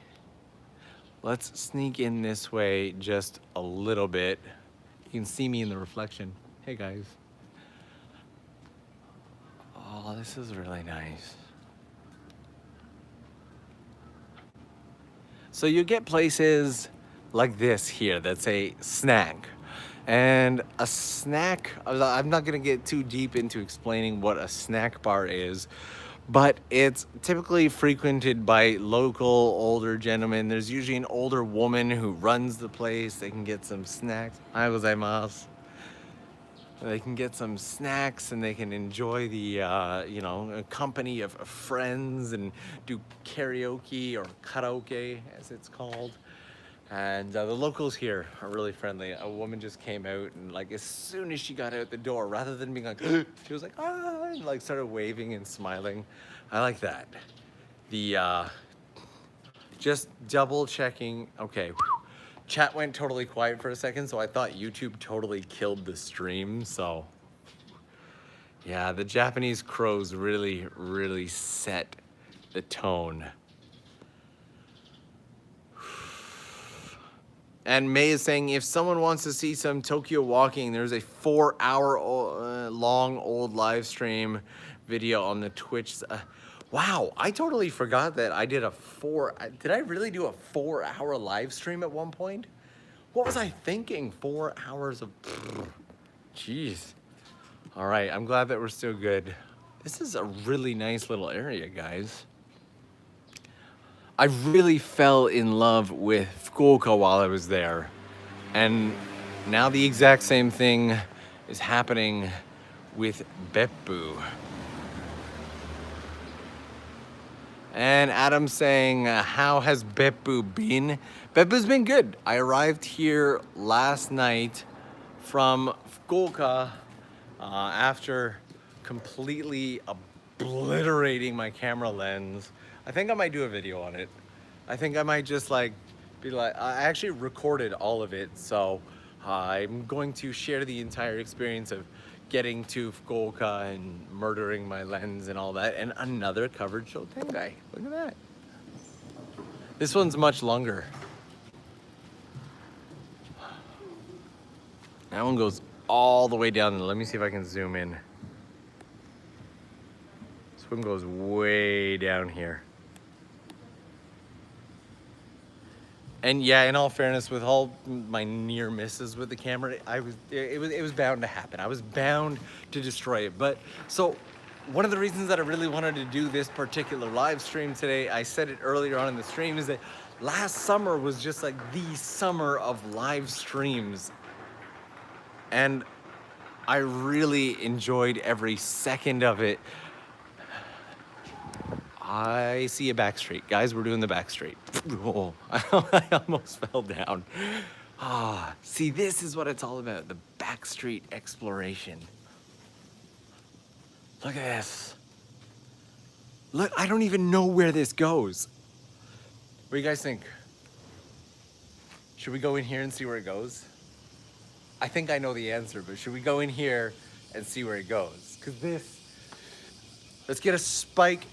Let's sneak in this way just a little bit. You can see me in the reflection. Hey guys. Oh, this is really nice. So you get places like this here that's a snack. And a snack, I'm not gonna get too deep into explaining what a snack bar is, but it's typically frequented by local older gentlemen. There's usually an older woman who runs the place. They can get some snacks. Ohayou gozaimasu. They can get some snacks and they can enjoy the, you know, company of friends and do karaoke or karaoke, as it's called. And the locals here are really friendly. A woman just came out and like as soon as she got out the door, rather than being like, she was like, ah, and like started waving and smiling. I like that. The, just double checking. Okay, chat went totally quiet for a second, so I thought YouTube totally killed the stream, so. Yeah, the Japanese crows really, really set the tone. And May is saying, if someone wants to see some Tokyo walking, there's a 4-hour long old live stream video on the Twitch. Wow, I totally forgot that I did did I really do a 4-hour live stream at one point? What was I thinking? 4 hours of, jeez. All right, I'm glad that we're still good. This is a really nice little area, guys. I really fell in love with Fukuoka while I was there. And now the exact same thing is happening with Beppu. And Adam's saying, how has Beppu been? Beppu's been good. I arrived here last night from Fukuoka after completely obliterating my camera lens. I think I might do a video on it. I think I might just like be like, I actually recorded all of it, so I'm going to share the entire experience of getting to Fukuoka and murdering my lens and all that, and another covered Shotengai. Look at that. This one's much longer. That one goes all the way down. Let me see if I can zoom in. This one goes way down here. And yeah, in all fairness, with all my near misses with the camera, it was bound to happen. I was bound to destroy it. But so one of the reasons that I really wanted to do this particular live stream today, I said it earlier on in the stream, is that last summer was just like the summer of live streams. And I really enjoyed every second of it. I see a back street. Guys, we're doing the back street. Oh, I almost fell down. Ah, see, this is what it's all about, the back street exploration. Look at this. Look, I don't even know where this goes. What do you guys think? Should we go in here and see where it goes? I think I know the answer, but should we go in here and see where it goes? Because let's get a spike.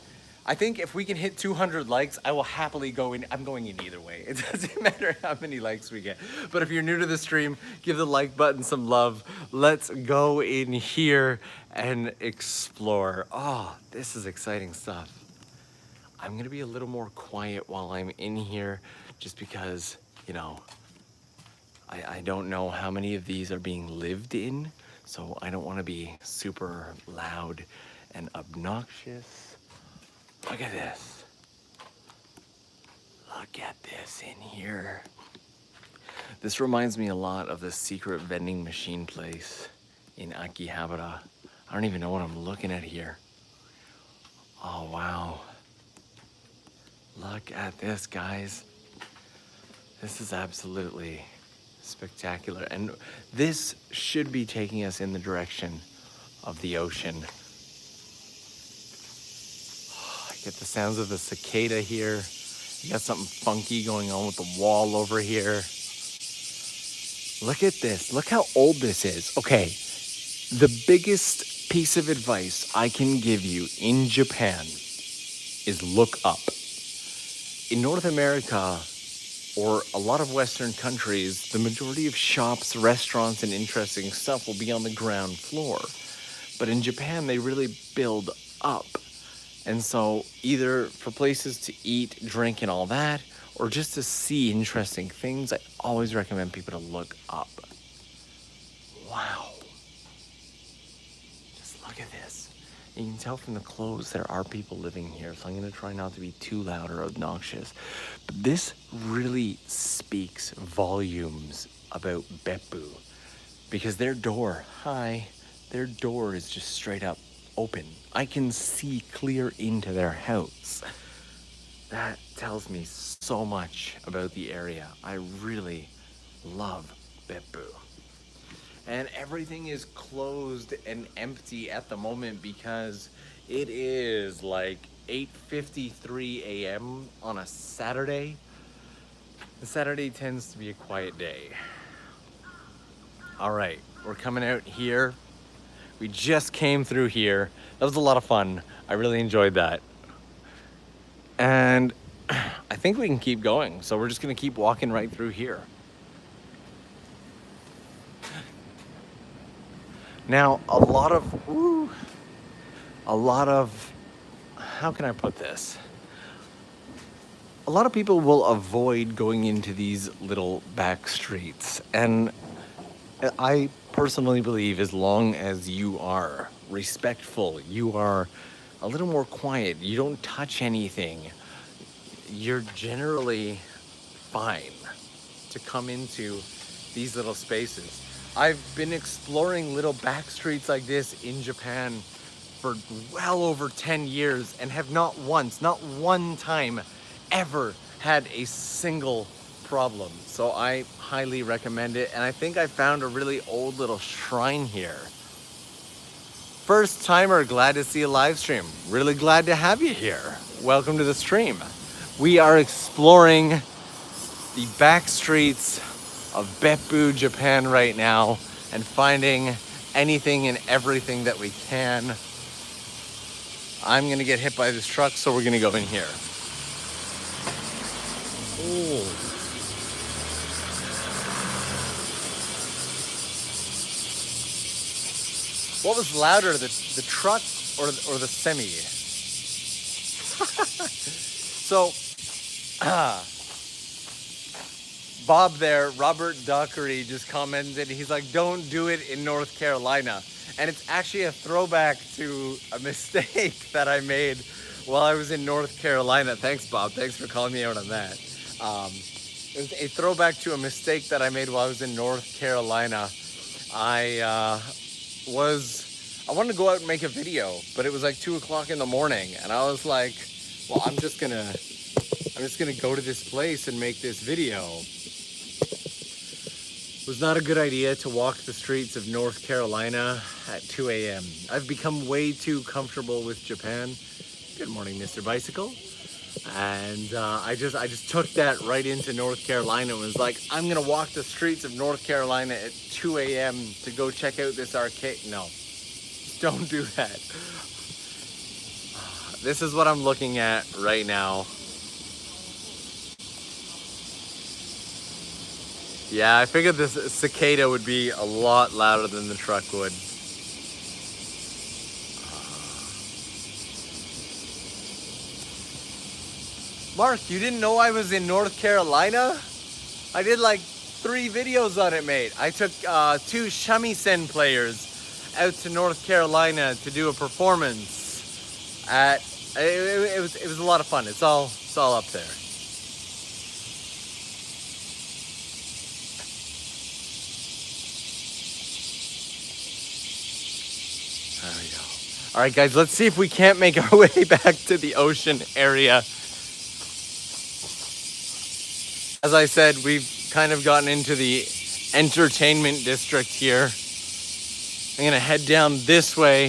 I think if we can hit 200 likes, I will happily go in. I'm going in either way. It doesn't matter how many likes we get. But if you're new to the stream, give the like button some love. Let's go in here and explore. Oh, this is exciting stuff. I'm gonna be a little more quiet while I'm in here, just because, you know, I don't know how many of these are being lived in, so I don't want to be super loud and obnoxious. Look at this. Look at this in here. This reminds me a lot of the secret vending machine place in Akihabara. I don't even know what I'm looking at here. Oh, wow. Look at this, guys. This is absolutely spectacular. And this should be taking us in the direction of the ocean. Get the sounds of the cicada here. You got something funky going on with the wall over here. Look at this. Look how old this is. Okay, the biggest piece of advice I can give you in Japan is look up. In North America, or a lot of Western countries, the majority of shops, restaurants, and interesting stuff will be on the ground floor. But in Japan, they really build up. And so either for places to eat, drink, and all that, or just to see interesting things, I always recommend people to look up. Wow. Just look at this. You can tell from the clothes there are people living here, so I'm going to try not to be too loud or obnoxious. But this really speaks volumes about Beppu, because their door is just straight up open. I can see clear into their house. That tells me so much about the area. I really love Beppu. And everything is closed and empty at the moment because it is like 8:53 a.m. on a Saturday. The Saturday tends to be a quiet day. All right, we're coming out here. We just came through here. That was a lot of fun. I really enjoyed that. And I think we can keep going. So we're just gonna keep walking right through here. Now, a lot of, how can I put this? A lot of people will avoid going into these little back streets. And I personally believe as long as you are respectful, you are a little more quiet, you don't touch anything, you're generally fine to come into these little spaces. I've been exploring little back streets like this in Japan for well over 10 years and have not once, not one time ever had a single problem. So I highly recommend it. And I think I found a really old little shrine here. first timer, glad to see a live stream. Really glad to have you here. Welcome to the stream. We are exploring the back streets of Beppu, Japan right now and finding anything and everything that we can. I'm gonna get hit by this truck, so we're gonna go in here. Ooh. What was louder, the truck or the semi? So, Bob there, Robert Dockery, just commented, he's like, don't do it in North Carolina. And it's actually a throwback to a mistake that I made while I was in North Carolina. Thanks, Bob. Thanks for calling me out on that. It was a throwback to a mistake that I made while I was in North Carolina. I wanted to go out and make a video, but it was like 2 o'clock in the morning. And I was like, well, I'm just gonna go to this place and make this video. It was not a good idea to walk the streets of North Carolina at 2 a.m. I've become way too comfortable with Japan. Good morning, Mr. Bicycle. And I just took that right into North Carolina and was like, I'm gonna walk the streets of North Carolina at 2 a.m. to go check out this arcade. No, don't do that. This is what I'm looking at right now. Yeah, I figured this cicada would be a lot louder than the truck would. Mark, you didn't know I was in North Carolina? I did like 3 videos on it, mate. I took 2 shamisen players out to North Carolina to do a performance at, it was a lot of fun. It's all up there. There we go. All right, guys, let's see if we can't make our way back to the ocean area. As I said, we've kind of gotten into the entertainment district here. I'm gonna head down this way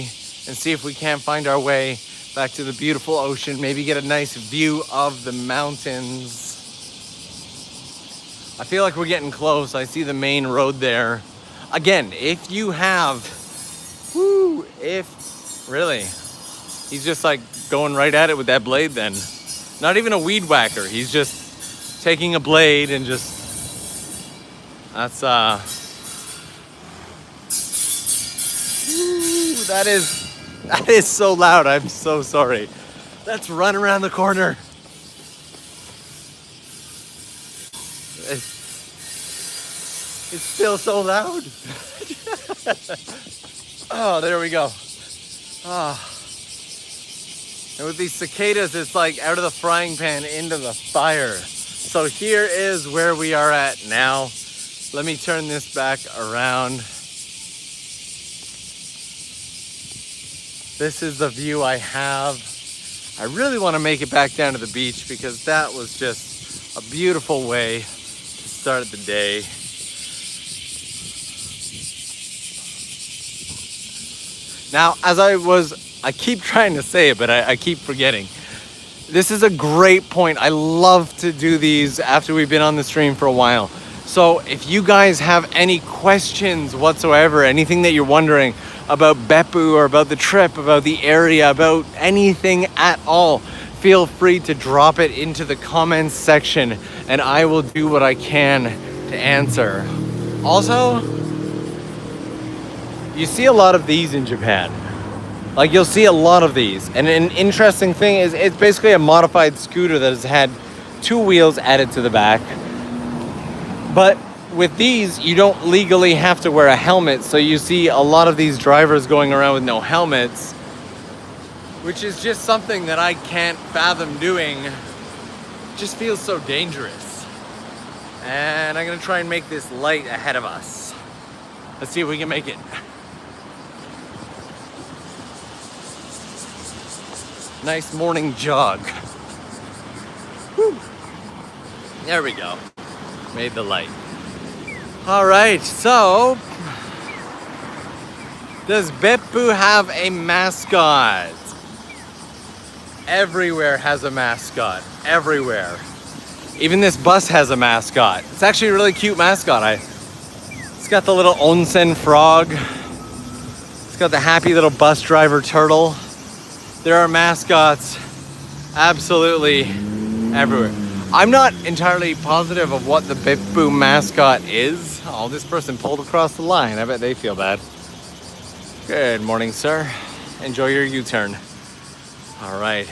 and see if we can't find our way back to the beautiful ocean, maybe get a nice view of the mountains. I feel like we're getting close. I see the main road there. Again, if you have, really, he's just like going right at it with that blade then. Not even a weed whacker, he's just taking a blade and just, that's, that is so loud, I'm so sorry. Let's run around the corner. It's still so loud. Oh, there we go. And with these cicadas, it's like out of the frying pan into the fire. So here is where we are at now. Let me turn this back around. This is the view I have. I really want to make it back down to the beach because that was just a beautiful way to start the day. Now, I keep trying to say it, but I keep forgetting. This is a great point. I love to do these after we've been on the stream for a while. So if you guys have any questions whatsoever, anything that you're wondering about Beppu or about the trip, about the area, about anything at all, feel free to drop it into the comments section and I will do what I can to answer. Also, you see a lot of these in Japan. Like, you'll see a lot of these. And an interesting thing is it's basically a modified scooter that has had 2 wheels added to the back. But with these, you don't legally have to wear a helmet. So you see a lot of these drivers going around with no helmets, which is just something that I can't fathom doing. It just feels so dangerous. And I'm gonna try and make this light ahead of us. Let's see if we can make it. Nice morning jog. Whew. There we go. Made the light. All right, so Does Beppu have a mascot? Everywhere has a mascot. Everywhere. Even this bus has a mascot. It's actually a really cute mascot. It's got the little onsen frog. It's got the happy little bus driver turtle. There are mascots absolutely everywhere. I'm not entirely positive of what the Beppu mascot is. Oh, this person pulled across the line. I bet they feel bad. Good morning, sir. Enjoy your U-turn. All right.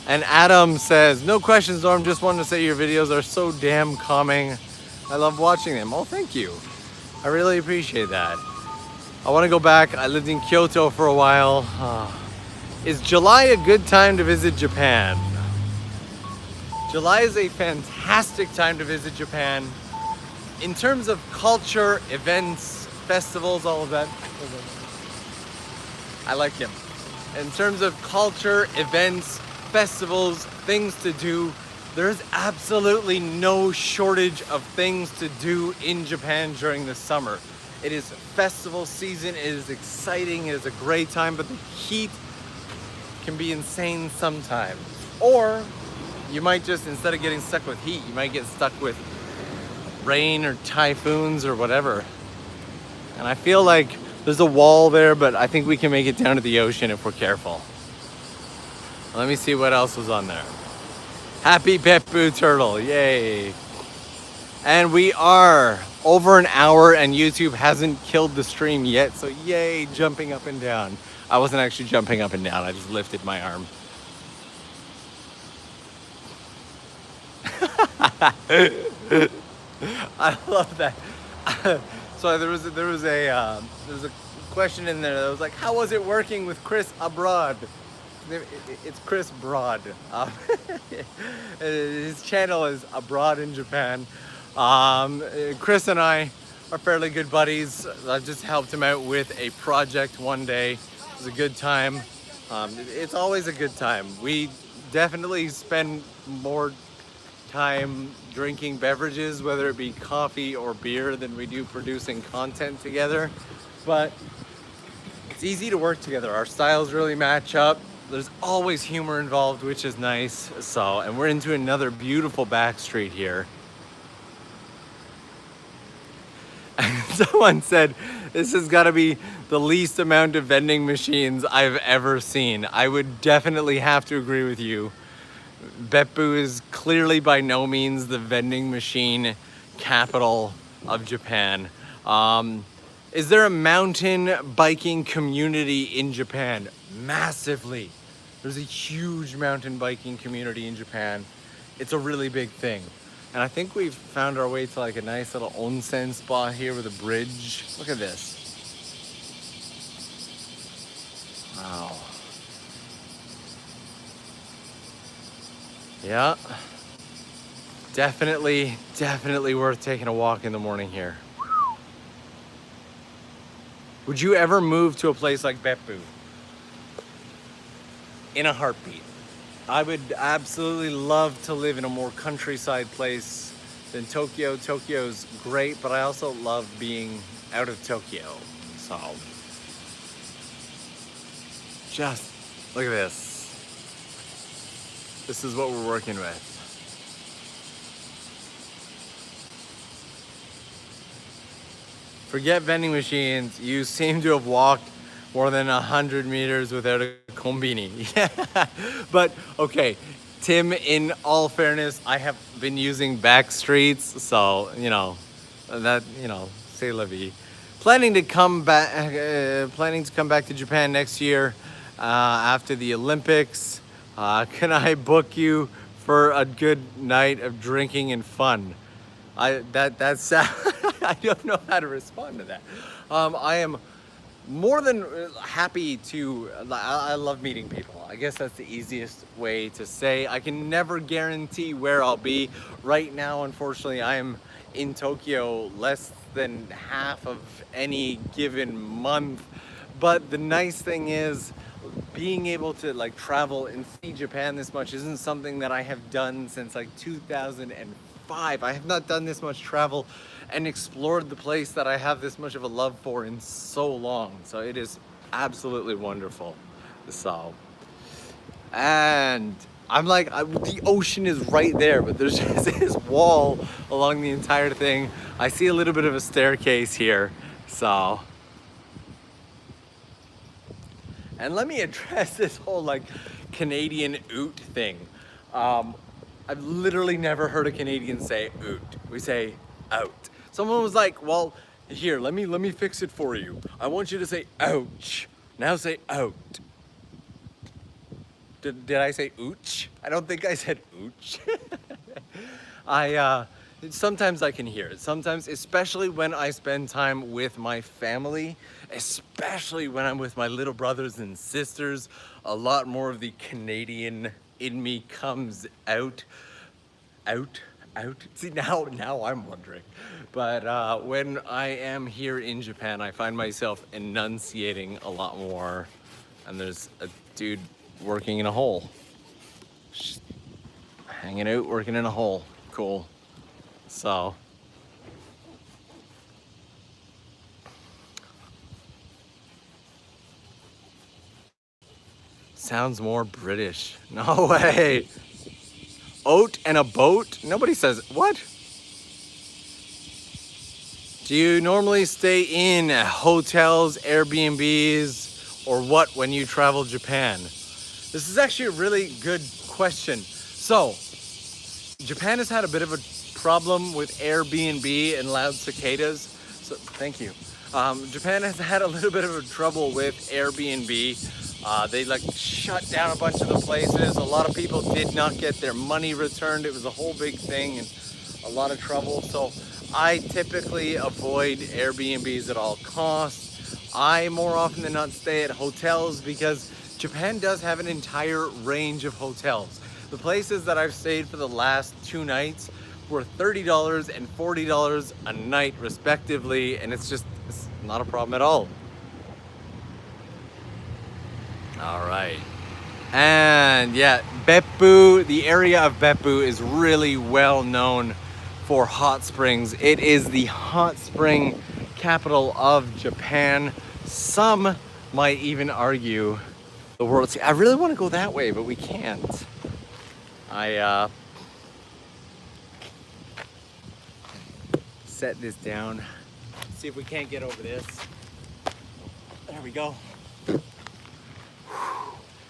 And Adam says, no questions, Norm. Just wanted to say your videos are so damn calming. I love watching them. Oh, thank you. I really appreciate that. I want to go back. I lived in Kyoto for a while. Is July a good time to visit Japan? July is a fantastic time to visit Japan. In terms of culture, events, festivals, all of that. I like him. In terms of culture, events, festivals, things to do, there's absolutely no shortage of things to do in Japan during the summer. It is festival season, it is exciting, it is a great time, but the heat can be insane sometimes. Or you might just, instead of getting stuck with heat, you might get stuck with rain or typhoons or whatever. And I feel like there's a wall there, but I think we can make it down to the ocean if we're careful. Let me see what else was on there. Happy Beppu Turtle, yay. And we are over an hour and YouTube hasn't killed the stream yet, so yay, jumping up and down. I wasn't actually jumping up and down, I just lifted my arm. I love that. So there was a question in there that was like, how was it working with Chris abroad? It's Chris Broad. His channel is Abroad in Japan. Chris and I are fairly good buddies. I just helped him out with a project one day. It was a good time. It's always a good time. We definitely spend more time drinking beverages, whether it be coffee or beer, than we do producing content together. But it's easy to work together. Our styles really match up. There's always humor involved, which is nice. So, and we're into another beautiful back street here. Someone said, this has got to be the least amount of vending machines I've ever seen. I would definitely have to agree with you. Beppu is clearly by no means the vending machine capital of Japan. Is there a mountain biking community in Japan? Massively. There's a huge mountain biking community in Japan. It's a really big thing. And I think we've found our way to like a nice little onsen spot here with a bridge. Look at this. Wow. Yeah. Definitely worth taking a walk in the morning here. Would you ever move to a place like Beppu? In a heartbeat. I would absolutely love to live in a more countryside place than Tokyo. Tokyo's great, but I also love being out of Tokyo. So, just look at this. This is what we're working with. Forget vending machines. You seem to have walked more than 100 meters without a konbini. Yeah, but okay, Tim, in all fairness, I have been using Backstreets, so, you know, that, you know, c'est la vie. Planning to come back to Japan next year after the Olympics. Can I book you for a good night of drinking and fun? That's I don't know how to respond to that. I am more than happy to. I love meeting people. I guess that's the easiest way to say. I can never guarantee where I'll be. Right now, unfortunately, I am in Tokyo less than half of any given month. But the nice thing is, being able to like travel and see Japan this much isn't something that I have done since like 2005. I have not done this much travel and explored the place that I have this much of a love for in so long. So it is absolutely wonderful. So, and I'm like, the ocean is right there, but there's just this wall along the entire thing. I see a little bit of a staircase here, so. And let me address this whole like Canadian oot thing. I've literally never heard a Canadian say oot. We say out. Someone was like, well, here, let me fix it for you. I want you to say ouch. Now say out. Did I say ooch? I don't think I said ooch. Sometimes I can hear it. Sometimes, especially when I spend time with my family, especially when I'm with my little brothers and sisters, a lot more of the Canadian in me comes out. See, now I'm wondering. But when I am here in Japan, I find myself enunciating a lot more. And there's a dude working in a hole. Just hanging out, working in a hole. Cool. So. Sounds more British. No way. Oat and a boat? Nobody says, what? Do you normally stay in hotels, Airbnbs, or what when you travel Japan? This is actually a really good question. So, Japan has had a bit of a problem with Airbnb and loud cicadas. So, thank you. Japan has had a little bit of a trouble with Airbnb. They like shut down a bunch of the places. A lot of people did not get their money returned. It was a whole big thing and a lot of trouble. So I typically avoid Airbnbs at all costs. I more often than not stay at hotels because Japan does have an entire range of hotels. The places that I've stayed for the last 2 nights were $30 and $40 a night respectively, and it's not a problem at all. All right. And yeah, Beppu, the area of Beppu is really well known for hot springs. It is the hot spring capital of Japan. Some might even argue the world. See, I really want to go that way, but we can't. Set this down. See if we can't get over this. There we go. And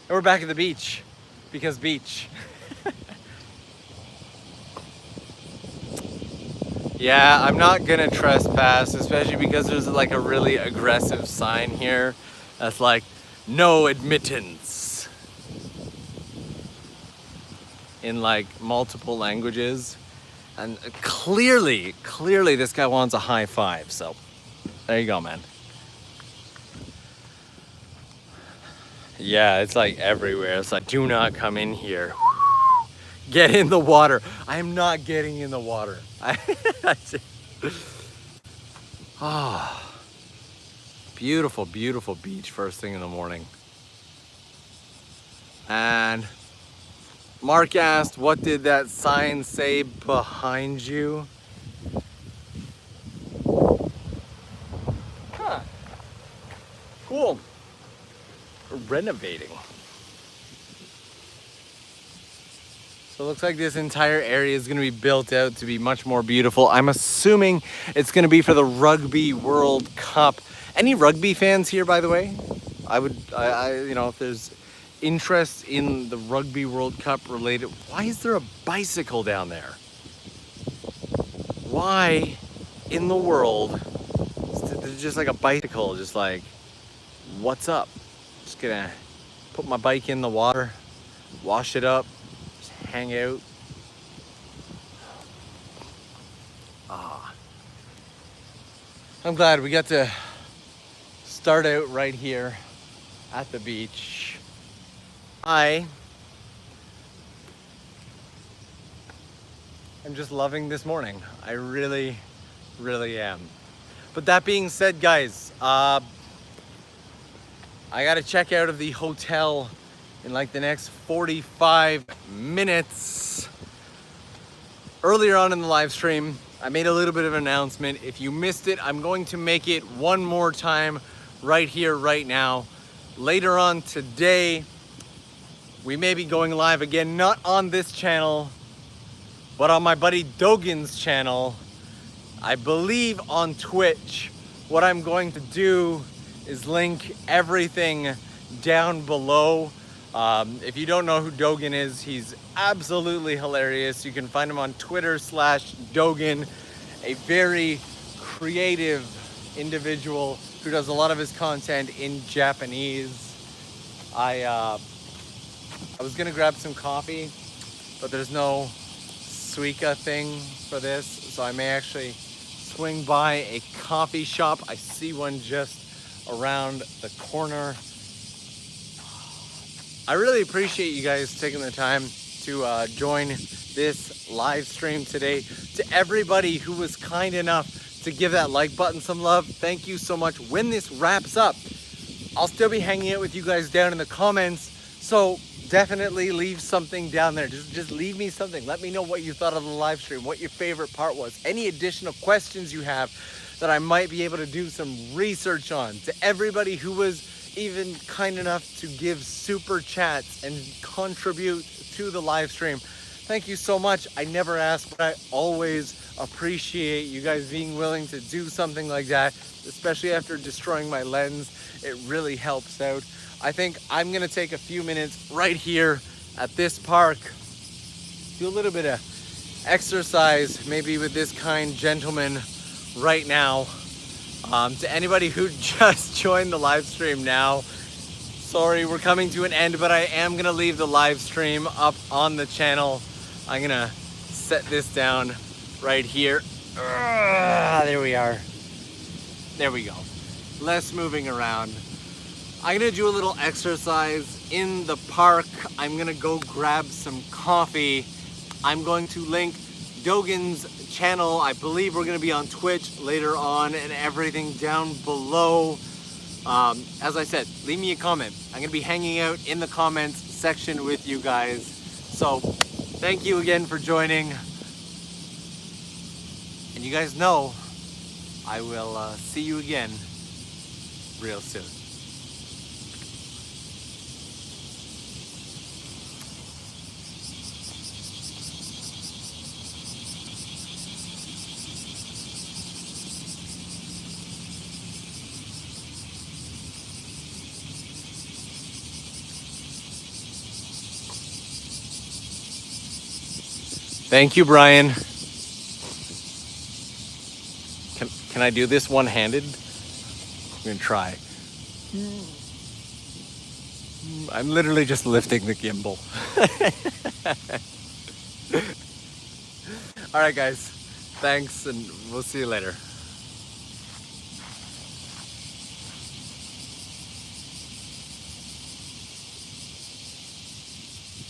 we're back at the beach, because beach. Yeah, I'm not gonna trespass, especially because there's like a really aggressive sign here that's like, no admittance, in like multiple languages. And clearly this guy wants a high five, so there you go, man. Yeah, it's like everywhere. It's like, do not come in here. Get in the water. I am not getting in the water. Oh, beautiful, beautiful beach first thing in the morning. And Mark asked, what did that sign say behind you? Huh. Cool. Renovating. So it looks like this entire area is going to be built out to be much more beautiful. I'm assuming it's going to be for the Rugby World Cup. Any rugby fans here, by the way? You know, if there's interest in the Rugby World Cup related, why is there a bicycle down there? Why in the world there's just like a bicycle, just like, what's up? Just gonna put my bike in the water, wash it up, just hang out. I'm glad we got to start out right here at the beach. I am just loving this morning. I really, really am. But that being said, guys, I gotta check out of the hotel in like the next 45 minutes. Earlier on in the live stream, I made a little bit of an announcement. If you missed it, I'm going to make it one more time right here, right now. Later on today, we may be going live again, not on this channel, but on my buddy Dogen's channel. I believe on Twitch. What I'm going to do is link everything down below. If you don't know who Dogen is, he's absolutely hilarious. You can find him on Twitter/Dogen, a very creative individual who does a lot of his content in Japanese. I was gonna grab some coffee, but there's no Suica thing for this, so I may actually swing by a coffee shop. I see one just around the corner. I really appreciate you guys taking the time to join this live stream today. To everybody who was kind enough to give that like button some love, thank you so much. When this wraps up, I'll still be hanging out with you guys down in the comments, so definitely leave something down there. Just leave me something. Let me know what you thought of the live stream, what your favorite part was, any additional questions you have that I might be able to do some research on. To everybody who was even kind enough to give super chats and contribute to the live stream, thank you so much. I never ask, but I always appreciate you guys being willing to do something like that, especially after destroying my lens. It really helps out. I think I'm gonna take a few minutes right here at this park, do a little bit of exercise, maybe with this kind gentleman right now. To anybody who just joined the live stream now, sorry, we're coming to an end, but I am gonna leave the live stream up on the channel. I'm gonna set this down right here. There we are. There we go. Less moving around. I'm gonna do a little exercise in the park. I'm gonna go grab some coffee. I'm going to link Dogen's channel. I believe we're gonna be on Twitch later on and everything down below. As I said, leave me a comment. I'm gonna be hanging out in the comments section with you guys. So thank you again for joining. And you guys know I will see you again real soon. Thank you, Brian. Can I do this one-handed? I'm gonna try. I'm literally just lifting the gimbal. All right, guys. Thanks, and we'll see you later.